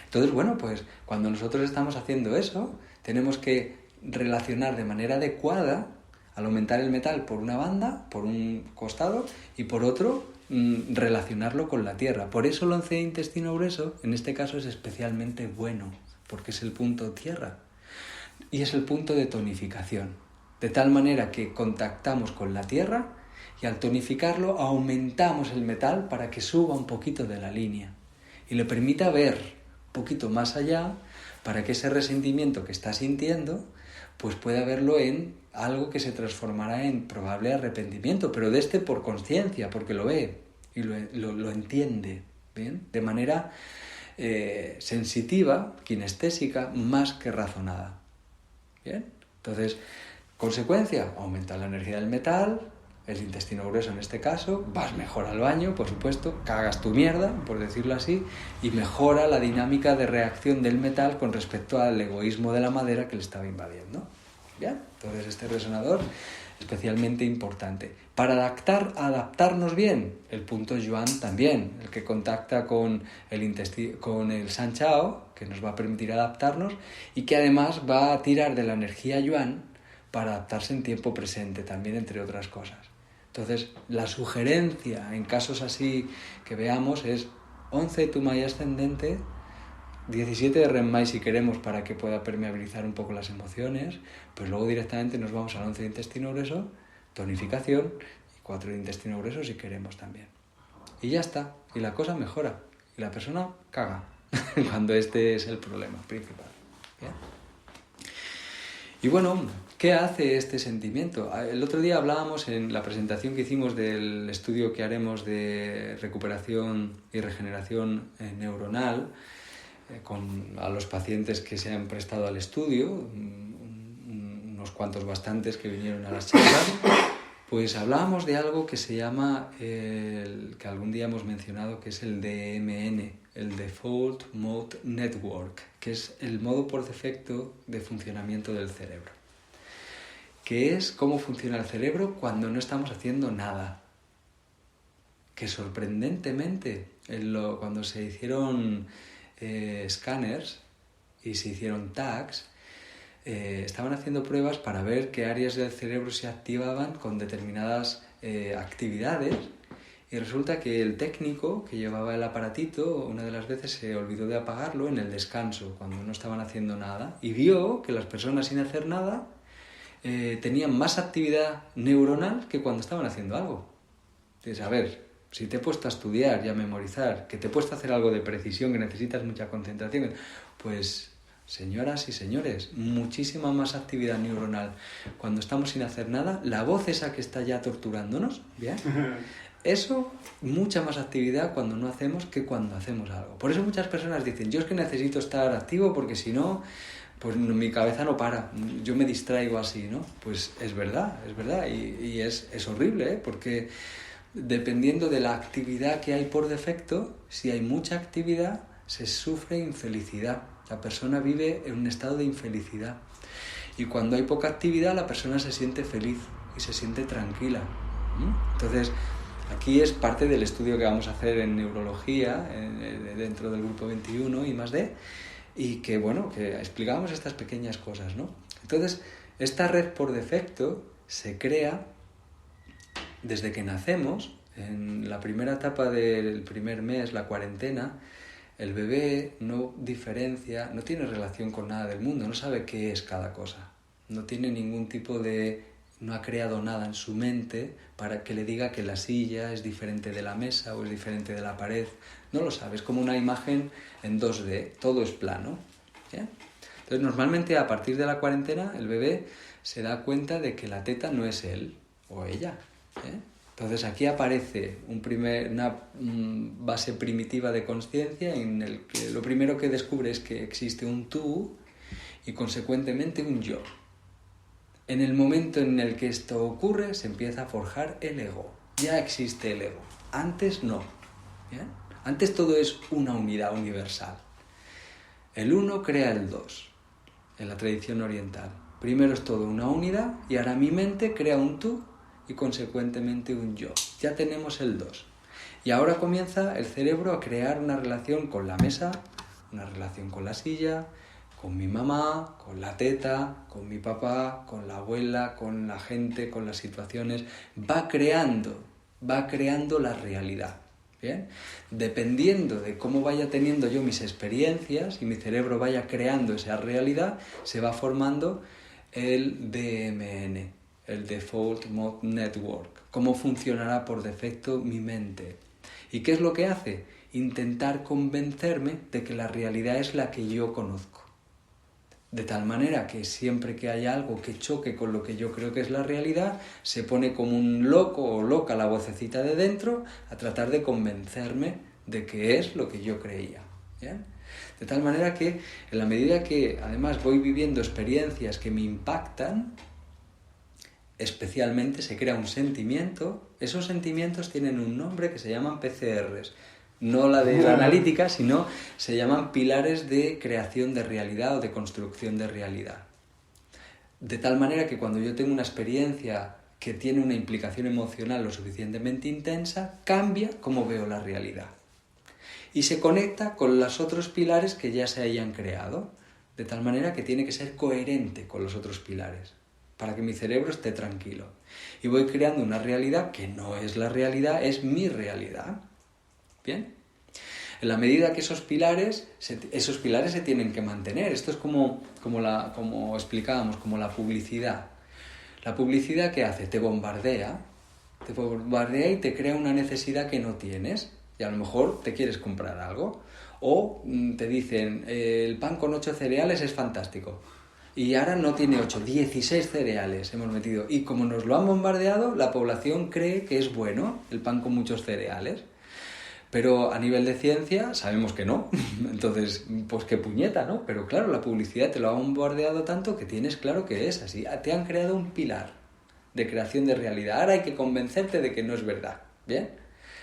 Entonces, bueno, pues cuando nosotros estamos haciendo eso, tenemos que relacionar de manera adecuada, al aumentar el metal por una banda, por un costado, y por otro relacionarlo con la tierra. Por eso el 11 intestino grueso en este caso es especialmente bueno, porque es el punto tierra y es el punto de tonificación, de tal manera que contactamos con la tierra y al tonificarlo aumentamos el metal para que suba un poquito de la línea y le permita ver un poquito más allá, para que ese resentimiento que está sintiendo pues pueda verlo en algo que se transformará en probable arrepentimiento, pero de por conciencia, porque lo ve y lo entiende, ¿bien? De manera sensitiva, kinestésica, más que razonada. ¿Bien? Entonces, consecuencia, aumenta la energía del metal, el intestino grueso en este caso, vas mejor al baño, por supuesto, cagas tu mierda, por decirlo así, y mejora la dinámica de reacción del metal con respecto al egoísmo de la madera que le estaba invadiendo. ¿Bien? Entonces este resonador especialmente importante. Para adaptarnos bien, el punto Yuan también, el que contacta con con el San Chao, que nos va a permitir adaptarnos y que además va a tirar de la energía Yuan para adaptarse en tiempo presente también, entre otras cosas. Entonces, la sugerencia en casos así que veamos es 11 de tu maya ascendente, 17 de Renmai si queremos para que pueda permeabilizar un poco las emociones, pues luego directamente nos vamos al 11 de intestino grueso, tonificación, y 4 de intestino grueso si queremos también. Y ya está, y la cosa mejora, y la persona caga, cuando este es el problema principal. ¿Bien? Y bueno, ¿qué hace este sentimiento? El otro día hablábamos en la presentación que hicimos del estudio que haremos de recuperación y regeneración neuronal, a los pacientes que se han prestado al estudio, unos cuantos bastantes que vinieron a las charlas, pues hablábamos de algo que se llama, que algún día hemos mencionado, que es el DMN, el Default Mode Network, que es el modo por defecto de funcionamiento del cerebro, que es cómo funciona el cerebro cuando no estamos haciendo nada. Que sorprendentemente, cuando se hicieron escáneres y se hicieron tags, estaban haciendo pruebas para ver qué áreas del cerebro se activaban con determinadas actividades, y resulta que el técnico que llevaba el aparatito una de las veces se olvidó de apagarlo en el descanso cuando no estaban haciendo nada, y vio que las personas sin hacer nada tenían más actividad neuronal que cuando estaban haciendo algo. Entonces, a ver, si te he puesto a estudiar y a memorizar, que te he puesto a hacer algo de precisión, que necesitas mucha concentración, pues, señoras y señores, muchísima más actividad neuronal cuando estamos sin hacer nada. La voz esa que está ya torturándonos, ¿bien? Eso, mucha más actividad cuando no hacemos que cuando hacemos algo. Por eso muchas personas dicen, yo es que necesito estar activo porque si no, pues mi cabeza no para, yo me distraigo así, ¿no? Pues es verdad, y es horrible, ¿eh? Porque dependiendo de la actividad que hay por defecto, si hay mucha actividad, se sufre infelicidad. La persona vive en un estado de infelicidad. Y cuando hay poca actividad, la persona se siente feliz y se siente tranquila. Entonces, aquí es parte del estudio que vamos a hacer en neurología, dentro del grupo 21 y más D, y que, bueno, que explicamos estas pequeñas cosas, ¿no? Entonces, esta red por defecto se crea desde que nacemos. En la primera etapa del primer mes, la cuarentena, el bebé no diferencia, no tiene relación con nada del mundo, no sabe qué es cada cosa. No tiene ningún tipo no ha creado nada en su mente para que le diga que la silla es diferente de la mesa o es diferente de la pared. No lo sabe, es como una imagen en 2D, todo es plano. ¿Bien? Entonces, normalmente a partir de la cuarentena, el bebé se da cuenta de que la teta no es él o ella. Entonces aquí aparece una base primitiva de conciencia en el que lo primero que descubre es que existe un tú y consecuentemente un yo. En el momento en el que esto ocurre se empieza a forjar el ego. Ya existe el ego. Antes no. ¿Bien? Antes todo es una unidad universal. El uno crea el dos en la tradición oriental. Primero es todo una unidad y ahora mi mente crea un tú y consecuentemente un yo. Ya tenemos el 2. Y ahora comienza el cerebro a crear una relación con la mesa, una relación con la silla, con mi mamá, con la teta, con mi papá, con la abuela, con la gente, con las situaciones. Va creando la realidad. ¿Bien? Dependiendo de cómo vaya teniendo yo mis experiencias y mi cerebro vaya creando esa realidad, se va formando el DMN, el Default Mode Network. Cómo funcionará por defecto mi mente. ¿Y qué es lo que hace? Intentar convencerme de que la realidad es la que yo conozco. De tal manera que siempre que haya algo que choque con lo que yo creo que es la realidad, se pone como un loco o loca la vocecita de dentro a tratar de convencerme de que es lo que yo creía. ¿Bien? De tal manera que en la medida que además voy viviendo experiencias que me impactan, especialmente se crea un sentimiento. Esos sentimientos tienen un nombre que se llaman PCRs. No la de la analítica, sino se llaman pilares de creación de realidad o de construcción de realidad. De tal manera que cuando yo tengo una experiencia que tiene una implicación emocional lo suficientemente intensa, cambia cómo veo la realidad. Y se conecta con los otros pilares que ya se hayan creado, de tal manera que tiene que ser coherente con los otros pilares, para que mi cerebro esté tranquilo. Y voy creando una realidad que no es la realidad, es mi realidad. ¿Bien? En la medida que esos pilares se tienen que mantener. Esto es como explicábamos, como la publicidad. La publicidad, ¿qué hace? Te bombardea y te crea una necesidad que no tienes. Y a lo mejor te quieres comprar algo. O te dicen, el pan con 8 cereales es fantástico. Y ahora no tiene 8, 16 cereales hemos metido. Y como nos lo han bombardeado, la población cree que es bueno el pan con muchos cereales. Pero a nivel de ciencia sabemos que no. Entonces, pues qué puñeta, ¿no? Pero claro, la publicidad te lo ha bombardeado tanto que tienes claro que es así. Te han creado un pilar de creación de realidad. Ahora hay que convencerte de que no es verdad. ¿Bien?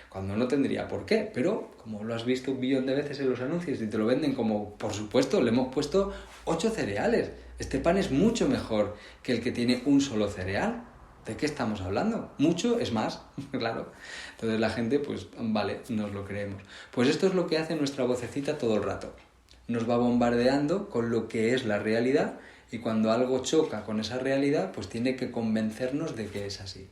Cuando no tendría por qué. Pero como lo has visto 1 billón de veces en los anuncios y te lo venden como, por supuesto, le hemos puesto 8 cereales. Este pan es mucho mejor que el que tiene un solo cereal. ¿De qué estamos hablando? Mucho es más, claro. Entonces la gente, pues vale, nos lo creemos. Pues esto es lo que hace nuestra vocecita todo el rato. Nos va bombardeando con lo que es la realidad y cuando algo choca con esa realidad, pues tiene que convencernos de que es así.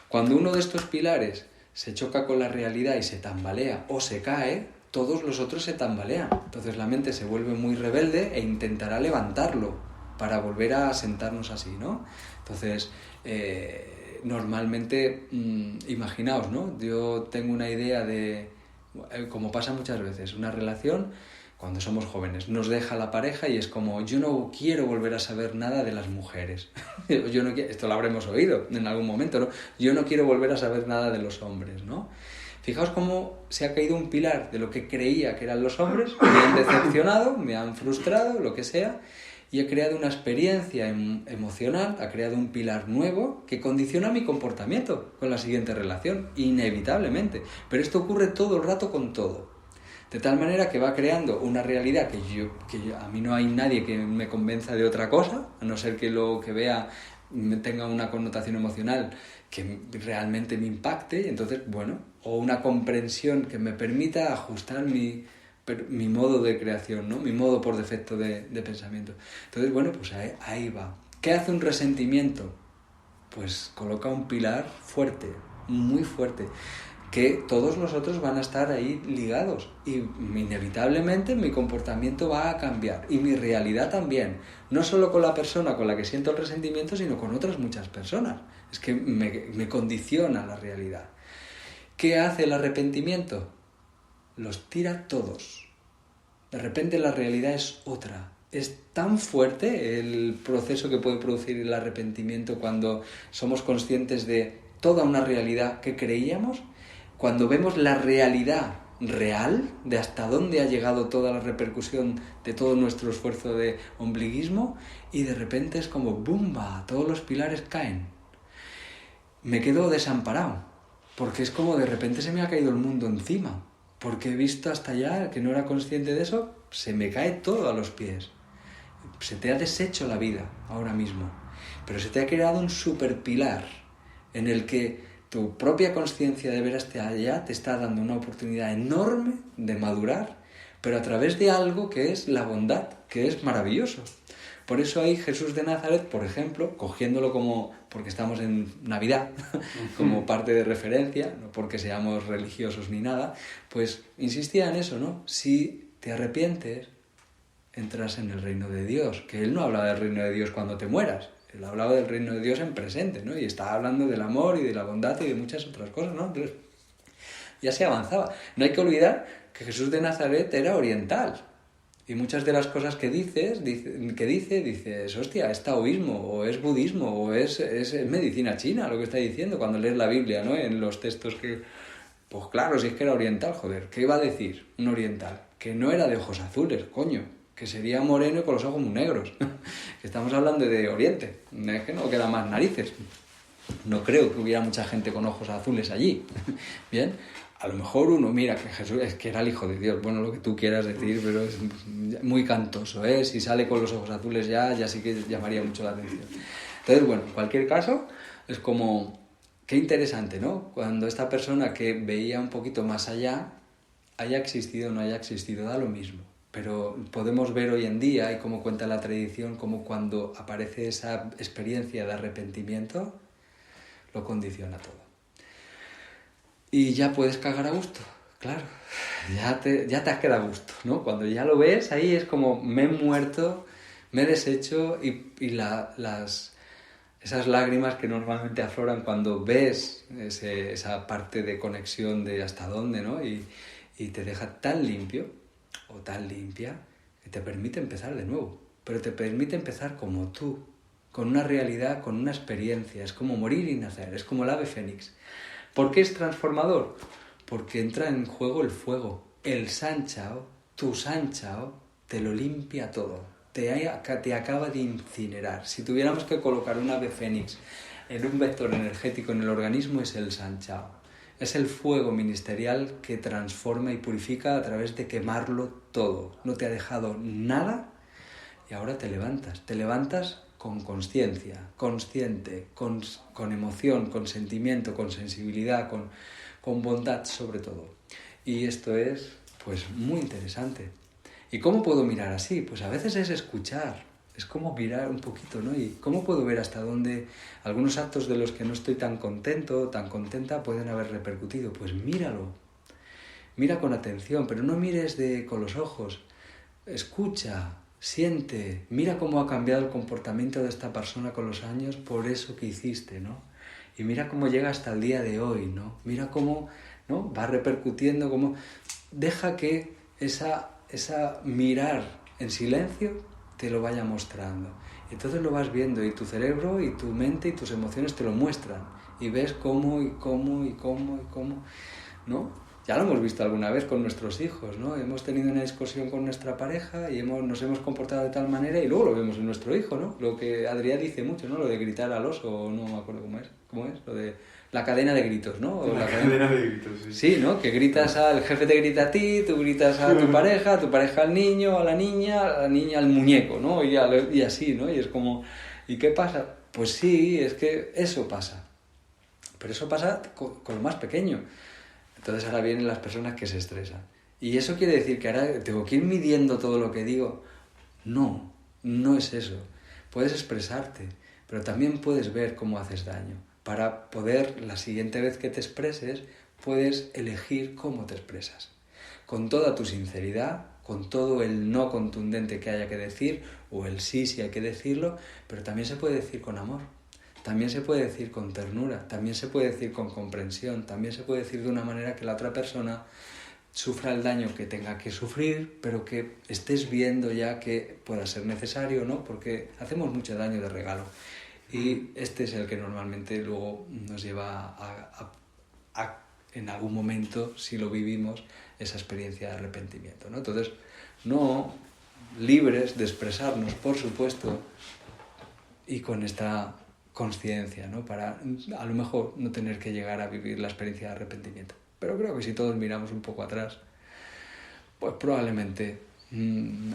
Cuando uno de estos pilares se choca con la realidad y se tambalea o se cae, todos los otros se tambalean. Entonces la mente se vuelve muy rebelde e intentará levantarlo para volver a sentarnos así, ¿no? Entonces, normalmente, imaginaos, ¿no? Yo tengo una idea de, como pasa muchas veces, una relación, cuando somos jóvenes, nos deja la pareja y es como, yo no quiero volver a saber nada de las mujeres. Yo no quiero, esto lo habremos oído en algún momento, ¿no? Yo no quiero volver a saber nada de los hombres, ¿no? Fijaos cómo se ha caído un pilar de lo que creía que eran los hombres, me han decepcionado, me han frustrado, lo que sea, y he creado una experiencia emocional, ha creado un pilar nuevo que condiciona mi comportamiento con la siguiente relación, inevitablemente. Pero esto ocurre todo el rato con todo. De tal manera que va creando una realidad que a mí no hay nadie que me convenza de otra cosa, a no ser que lo que vea tenga una connotación emocional que realmente me impacte, y entonces, bueno, o una comprensión que me permita ajustar mi modo de creación, ¿no? Mi modo por defecto de pensamiento. Entonces, bueno, pues ahí va. ¿Qué hace un resentimiento? Pues coloca un pilar fuerte, muy fuerte, que todos los otros van a estar ahí ligados y inevitablemente mi comportamiento va a cambiar y mi realidad también, no solo con la persona con la que siento el resentimiento, sino con otras muchas personas. Es que me condiciona la realidad. ¿Qué hace el arrepentimiento? Los tira todos. De repente la realidad es otra. Es tan fuerte el proceso que puede producir el arrepentimiento cuando somos conscientes de toda una realidad que creíamos, cuando vemos la realidad real de hasta dónde ha llegado toda la repercusión de todo nuestro esfuerzo de ombliguismo, y de repente es como ¡bumba! Todos los pilares caen. Me quedo desamparado, porque es como de repente se me ha caído el mundo encima. Porque he visto hasta allá que no era consciente de eso, se me cae todo a los pies. Se te ha deshecho la vida ahora mismo. Pero se te ha creado un superpilar en el que tu propia conciencia de ver hasta allá te está dando una oportunidad enorme de madurar, pero a través de algo que es la bondad, que es maravilloso. Por eso ahí Jesús de Nazaret, por ejemplo, cogiéndolo como, porque estamos en Navidad, como parte de referencia, no porque seamos religiosos ni nada, pues insistía en eso, ¿no? Si te arrepientes, entras en el reino de Dios. Que él no hablaba del reino de Dios cuando te mueras, él hablaba del reino de Dios en presente, ¿no? Y estaba hablando del amor y de la bondad y de muchas otras cosas, ¿no? Entonces, ya se avanzaba. No hay que olvidar que Jesús de Nazaret era oriental. Y muchas de las cosas que dices, hostia, es taoísmo, o es budismo, o es medicina china lo que está diciendo cuando lees la Biblia, ¿no? En los textos que... Pues claro, si es que era oriental, joder. ¿Qué iba a decir un oriental? Que no era de ojos azules, coño. Que sería moreno y con los ojos muy negros. Que estamos hablando de Oriente. Es que no queda más narices. No creo que hubiera mucha gente con ojos azules allí. Bien. a lo mejor uno mira que Jesús es que era el Hijo de Dios, bueno, lo que tú quieras decir, pero es muy cantoso, ¿eh? Si sale con los ojos azules ya sí que llamaría mucho la atención. Entonces, bueno, en cualquier caso, es como, qué interesante, ¿no? Cuando esta persona que veía un poquito más allá, haya existido o no haya existido, da lo mismo. Pero podemos ver hoy en día, y como cuenta la tradición, como cuando aparece esa experiencia de arrepentimiento, lo condiciona todo. Y ya puedes cagar a gusto, claro. Ya te has quedado a gusto, ¿no? Cuando ya lo ves, ahí es como me he muerto, me he deshecho esas lágrimas que normalmente afloran cuando ves esa parte de conexión de hasta dónde, ¿no? Y te deja tan limpio o tan limpia que te permite empezar de nuevo. Pero te permite empezar como tú, con una realidad, con una experiencia. Es como morir y nacer, es como el ave fénix. ¿Por qué es transformador? Porque entra en juego el fuego. El Sanchao, tu Sanchao, te lo limpia todo. Te acaba de incinerar. Si tuviéramos que colocar un ave fénix en un vector energético en el organismo, es el Sanchao. Es el fuego ministerial que transforma y purifica a través de quemarlo todo. No te ha dejado nada y ahora te levantas. Te levantas con consciencia, consciente, con emoción, con sentimiento, con sensibilidad, con bondad sobre todo. Y esto es, pues, muy interesante. ¿Y cómo puedo mirar así? Pues a veces es escuchar, es como mirar un poquito, ¿no? ¿Y cómo puedo ver hasta dónde algunos actos de los que no estoy tan contento, tan contenta, pueden haber repercutido? Pues míralo, mira con atención, pero no mires con los ojos, escucha, siente, mira cómo ha cambiado el comportamiento de esta persona con los años por eso que hiciste, ¿no? Y mira cómo llega hasta el día de hoy, ¿no? Mira cómo, ¿no?, va repercutiendo, cómo deja que esa mirar en silencio te lo vaya mostrando. Entonces lo vas viendo y tu cerebro y tu mente y tus emociones te lo muestran. Y ves cómo, ¿no? Ya lo hemos visto alguna vez con nuestros hijos, ¿no? Hemos tenido una discusión con nuestra pareja y nos hemos comportado de tal manera y luego lo vemos en nuestro hijo, ¿no? Lo que Adrián dice mucho, ¿no? Lo de gritar al oso, no me acuerdo cómo es, lo de la cadena de gritos, ¿no? La cadena de gritos, sí. Sí, ¿no? Que gritas el jefe te grita a ti, tú gritas a tu pareja al niño, a la niña al muñeco, ¿no? Y así, ¿no? Y es como, ¿y qué pasa? Pues sí, es que eso pasa. Pero eso pasa con lo más pequeño. Entonces ahora vienen las personas que se estresan. ¿Y eso quiere decir que ahora tengo que ir midiendo todo lo que digo? No, no es eso. Puedes expresarte, pero también puedes ver cómo haces daño. Para poder, la siguiente vez que te expreses, puedes elegir cómo te expresas. Con toda tu sinceridad, con todo el no contundente que haya que decir, o el sí si hay que decirlo, pero también se puede decir con amor. También se puede decir con ternura, también se puede decir con comprensión, también se puede decir de una manera que la otra persona sufra el daño que tenga que sufrir, pero que estés viendo ya que pueda ser necesario, ¿no? Porque hacemos mucho daño de regalo. Y este es el que normalmente luego nos lleva a en algún momento, si lo vivimos, esa experiencia de arrepentimiento, ¿no? Entonces, no libres de expresarnos, por supuesto, y con esta conciencia, ¿no? Para a lo mejor no tener que llegar a vivir la experiencia de arrepentimiento. Pero creo que si todos miramos un poco atrás, pues probablemente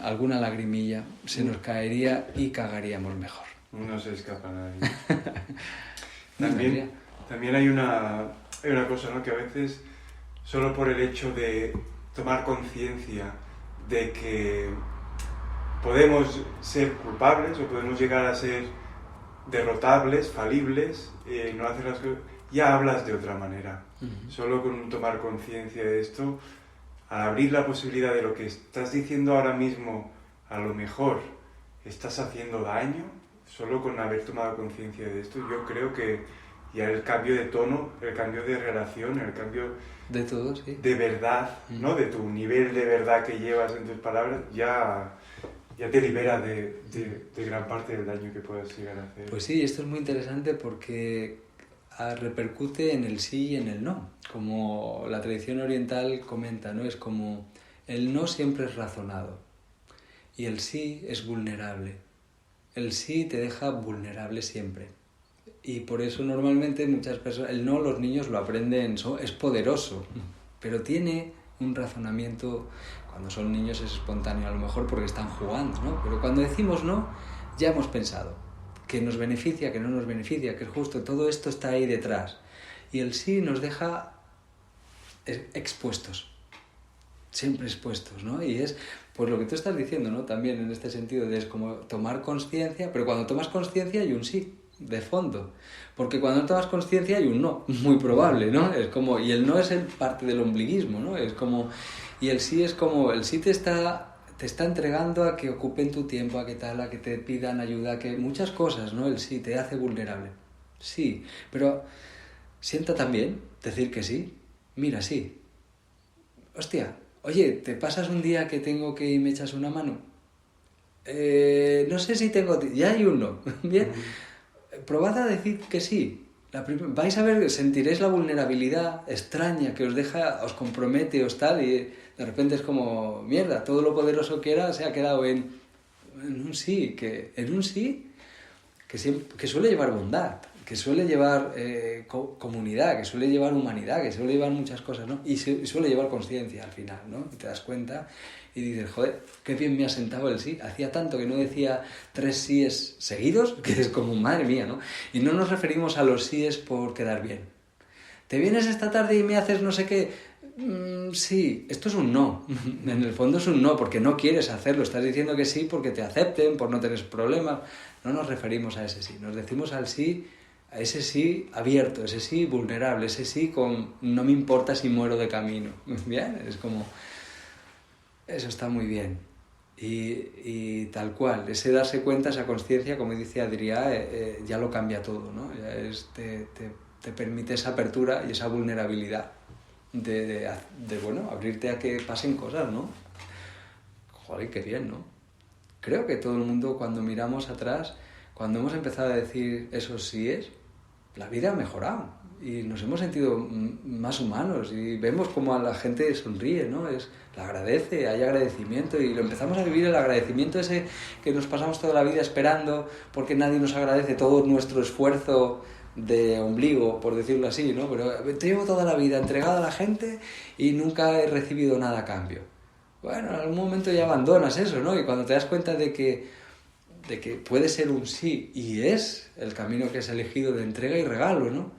alguna lagrimilla se nos caería y cagaríamos mejor. No se escapa nadie. También hay una cosa, ¿no? Que a veces, solo por el hecho de tomar conciencia de que podemos ser culpables o podemos llegar a ser derrotables, falibles, no hacer las cosas, ya hablas de otra manera. Uh-huh. Solo con tomar conciencia de esto, al abrir la posibilidad de lo que estás diciendo ahora mismo, a lo mejor estás haciendo daño, solo con haber tomado conciencia de esto, yo creo que ya el cambio de tono, el cambio de relación, el cambio de todo, sí, de verdad, uh-huh, ¿no? De tu nivel de verdad que llevas en tus palabras, ya te libera de gran parte del daño que puedas llegar a hacer. Pues sí, esto es muy interesante porque repercute en el sí y en el no. Como la tradición oriental comenta, ¿no? Es como el no siempre es razonado y el sí es vulnerable. El sí te deja vulnerable siempre. Y por eso normalmente muchas personas, el no los niños lo aprenden, es poderoso. pero tiene un razonamiento. Cuando son niños es espontáneo, a lo mejor porque están jugando, ¿no? Pero cuando decimos no, ya hemos pensado que nos beneficia, que no nos beneficia, que es justo, todo esto está ahí detrás. Y el sí nos deja expuestos, siempre expuestos, ¿no? Y es pues lo que tú estás diciendo, ¿no? También en este sentido de es como tomar conciencia, pero cuando tomas conciencia hay un sí de fondo, porque cuando no tomas conciencia hay un no, muy probable, ¿no? Es como, y el no es parte del ombliguismo, ¿no? Es como, y el sí es como, el sí te está entregando a que ocupen tu tiempo, a que tal, a que te pidan ayuda, a que muchas cosas, ¿no? El sí te hace vulnerable, sí, pero sienta también decir que sí, mira, sí, hostia, oye, ¿te pasas un día que tengo que ir y me echas una mano? No sé si tengo... Ya hay uno. Bien. Probad a decir que sí. Vais a ver, sentiréis la vulnerabilidad extraña que os deja, os compromete, os tal, y de repente es como, mierda, todo lo poderoso que era se ha quedado en un sí, que suele llevar bondad, que suele llevar comunidad, que suele llevar humanidad, que suele llevar muchas cosas, ¿no? Y suele llevar conciencia al final, ¿no? Y te das cuenta y dices, joder, qué bien me ha sentado el sí. Hacía tanto que no decía 3 síes seguidos, que es como, madre mía, ¿no? Y no nos referimos a los síes por quedar bien. ¿Te vienes esta tarde y me haces no sé qué? Sí, esto es un no. En el fondo es un no, porque no quieres hacerlo. Estás diciendo que sí porque te acepten, por no tener problemas. No nos referimos a ese sí. Nos decimos al sí, a ese sí abierto, ese sí vulnerable, ese sí con no me importa si muero de camino. Bien, es como... Eso está muy bien. Y tal cual, ese darse cuenta, esa conciencia, como dice Adrià, ya lo cambia todo, ¿no? Ya te permite esa apertura y esa vulnerabilidad de bueno, abrirte a que pasen cosas, ¿no? Joder, qué bien, ¿no? Creo que todo el mundo, cuando miramos atrás, cuando hemos empezado a decir esos síes, la vida ha mejorado y nos hemos sentido más humanos y vemos como a la gente sonríe, ¿no? La agradece, hay agradecimiento y lo empezamos a vivir, el agradecimiento ese que nos pasamos toda la vida esperando porque nadie nos agradece todo nuestro esfuerzo de ombligo, por decirlo así, ¿no? Pero te llevo toda la vida entregada a la gente y nunca he recibido nada a cambio. Bueno, en algún momento ya abandonas eso, ¿no? Y cuando te das cuenta de que puede ser un sí y es el camino que has elegido de entrega y regalo, ¿no?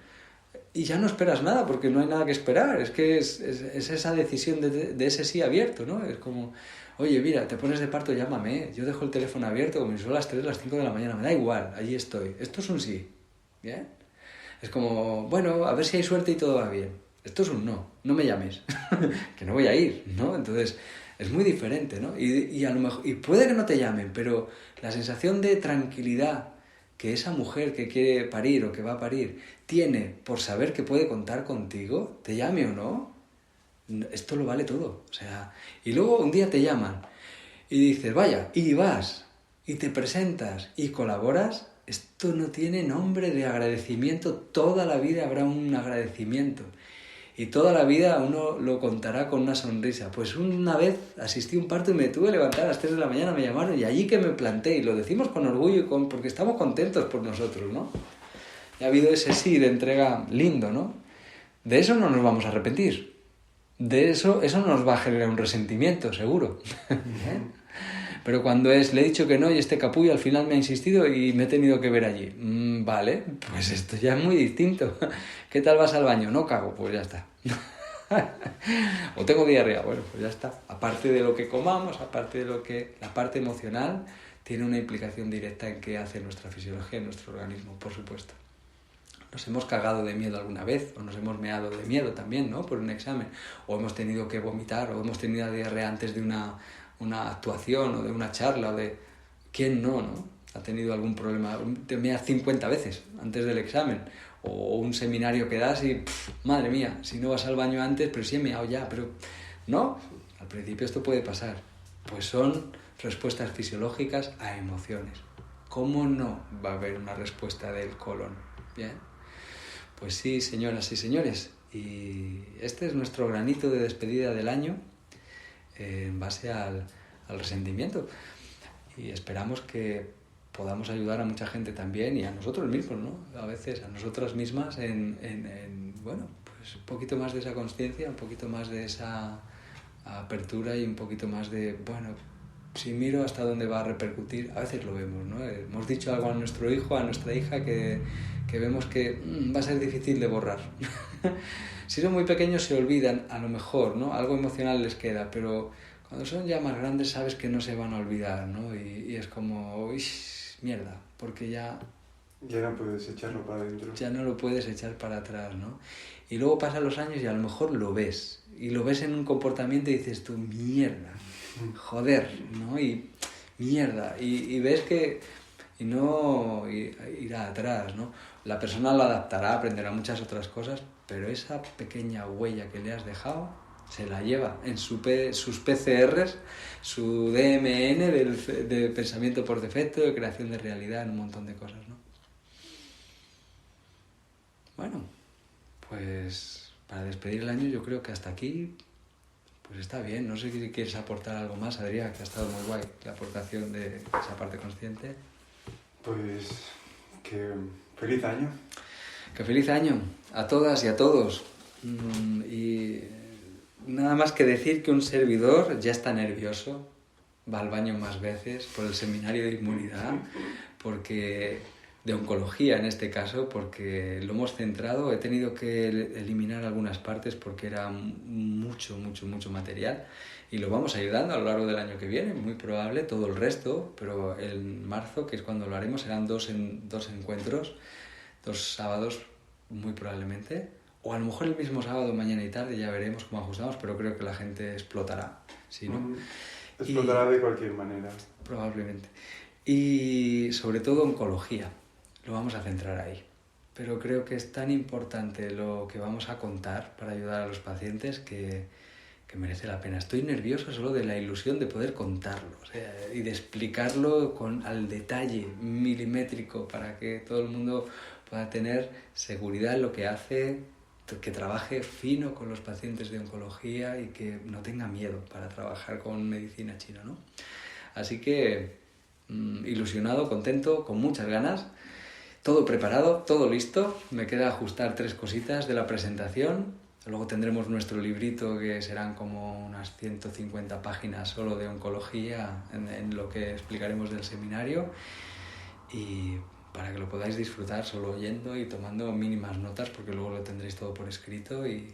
Y ya no esperas nada porque no hay nada que esperar, es que es esa decisión de ese sí abierto, ¿no? Es como, oye, mira, te pones de parto, llámame, yo dejo el teléfono abierto, como si son las 3, las 5 de la mañana, me da igual, allí estoy, esto es un sí, ¿bien? Es como, bueno, a ver si hay suerte y todo va bien, esto es un no, no me llames, que no voy a ir, ¿no? Entonces... Es muy diferente, ¿no? Y a lo mejor, y puede que no te llamen, pero la sensación de tranquilidad que esa mujer que quiere parir o que va a parir tiene por saber que puede contar contigo, te llame o no, esto lo vale todo. O sea, y luego un día te llaman y dices, vaya, y vas, y te presentas y colaboras, esto no tiene nombre de agradecimiento, toda la vida habrá un agradecimiento. Y toda la vida uno lo contará con una sonrisa. Pues una vez asistí a un parto y me tuve que levantar a las 3 de la mañana, me llamaron y allí que me planté. Y lo decimos con orgullo y porque estamos contentos por nosotros, ¿no? Y ha habido ese sí de entrega lindo, ¿no? De eso no nos vamos a arrepentir. De eso no nos va a generar un resentimiento, seguro. Pero cuando le he dicho que no y este capullo al final me ha insistido y me he tenido que ver allí. Vale, pues esto ya es muy distinto. ¿Qué tal vas al baño? No cago, pues ya está. O tengo diarrea, bueno, pues ya está. Aparte de lo que comamos, aparte de lo que... La parte emocional tiene una implicación directa en qué hace nuestra fisiología, nuestro organismo, por supuesto. Nos hemos cagado de miedo alguna vez, o nos hemos meado de miedo también, ¿no? Por un examen. O hemos tenido que vomitar, o hemos tenido diarrea antes de una actuación o de una charla o de... ¿Quién no? Ha tenido algún problema, te meas 50 veces antes del examen o un seminario que das y madre mía, si no vas al baño antes, pero sí he meado ya, pero no, al principio esto puede pasar. Pues son respuestas fisiológicas a emociones. ¿Cómo no va a haber una respuesta del colon? Bien, pues sí, señoras y señores, y este es nuestro granito de despedida del año en base al resentimiento y esperamos que podamos ayudar a mucha gente también y a nosotros mismos, ¿no? A veces a nosotras mismas en bueno, pues pues un poquito más de esa consciencia, un poquito más de esa apertura y un poquito más de, bueno, si miro hasta dónde va a repercutir, a veces lo vemos, ¿no? Hemos dicho algo a nuestro hijo, a nuestra hija que vemos que va a ser difícil de borrar. Si son muy pequeños se olvidan, a lo mejor, ¿no? Algo emocional les queda, pero cuando son ya más grandes sabes que no se van a olvidar, ¿no? Y es como, uy, mierda, porque ya no puedes echarlo para adentro. Ya no lo puedes echar para atrás, ¿no? Y luego pasan los años y a lo mejor lo ves. Y lo ves en un comportamiento y dices tú, mierda, joder, ¿no? Y mierda. Y ves que... Y no irá atrás, ¿no? La persona lo adaptará, aprenderá muchas otras cosas, pero esa pequeña huella que le has dejado se la lleva en sus PCRs, su DMN de pensamiento por defecto, de creación de realidad, en un montón de cosas, ¿no? Bueno, pues para despedir el año yo creo que hasta aquí pues está bien. No sé si quieres aportar algo más, Adrián, que ha estado muy guay la aportación de esa parte consciente. Pues que feliz año. Que feliz año a todas y a todos. Y nada más que decir que un servidor ya está nervioso, va al baño más veces por el seminario de inmunidad, porque de oncología en este caso, porque lo hemos centrado, he tenido que eliminar algunas partes porque era mucho material y lo vamos ayudando a lo largo del año que viene, muy probable, todo el resto, pero en marzo, que es cuando lo haremos, serán dos encuentros, 2 sábados muy probablemente, o a lo mejor el mismo sábado, mañana y tarde, ya veremos cómo ajustamos, pero creo que la gente explotará, ¿sí, no? Explotará de cualquier manera. Probablemente. Y sobre todo oncología, lo vamos a centrar ahí. Pero creo que es tan importante lo que vamos a contar para ayudar a los pacientes que merece la pena. Estoy nervioso solo de la ilusión de poder contarlo, o sea, y de explicarlo al detalle milimétrico para que todo el mundo pueda tener seguridad en lo que hace, que trabaje fino con los pacientes de oncología y que no tenga miedo para trabajar con medicina china, ¿no? Así que ilusionado, contento, con muchas ganas, todo preparado, todo listo. Me queda ajustar 3 cositas de la presentación. Luego tendremos nuestro librito que serán como unas 150 páginas solo de oncología en lo que explicaremos del seminario, y para que lo podáis disfrutar solo oyendo y tomando mínimas notas, porque luego lo tendréis todo por escrito y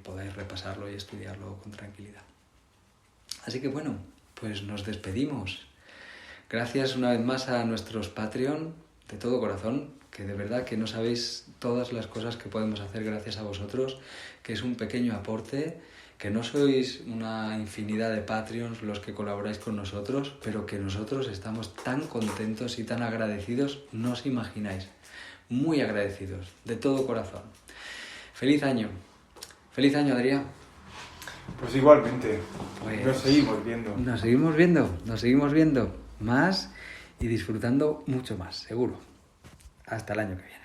podáis repasarlo y estudiarlo con tranquilidad. Así que bueno, pues nos despedimos. Gracias una vez más a nuestros Patreon de todo corazón, que de verdad que no sabéis todas las cosas que podemos hacer gracias a vosotros, que es un pequeño aporte, que no sois una infinidad de Patreons los que colaboráis con nosotros, pero que nosotros estamos tan contentos y tan agradecidos, no os imagináis, muy agradecidos, de todo corazón. ¡Feliz año! ¡Feliz año, Adrián! Pues igualmente, pues nos seguimos viendo. Nos seguimos viendo más y disfrutando mucho más, seguro. Hasta el año que viene.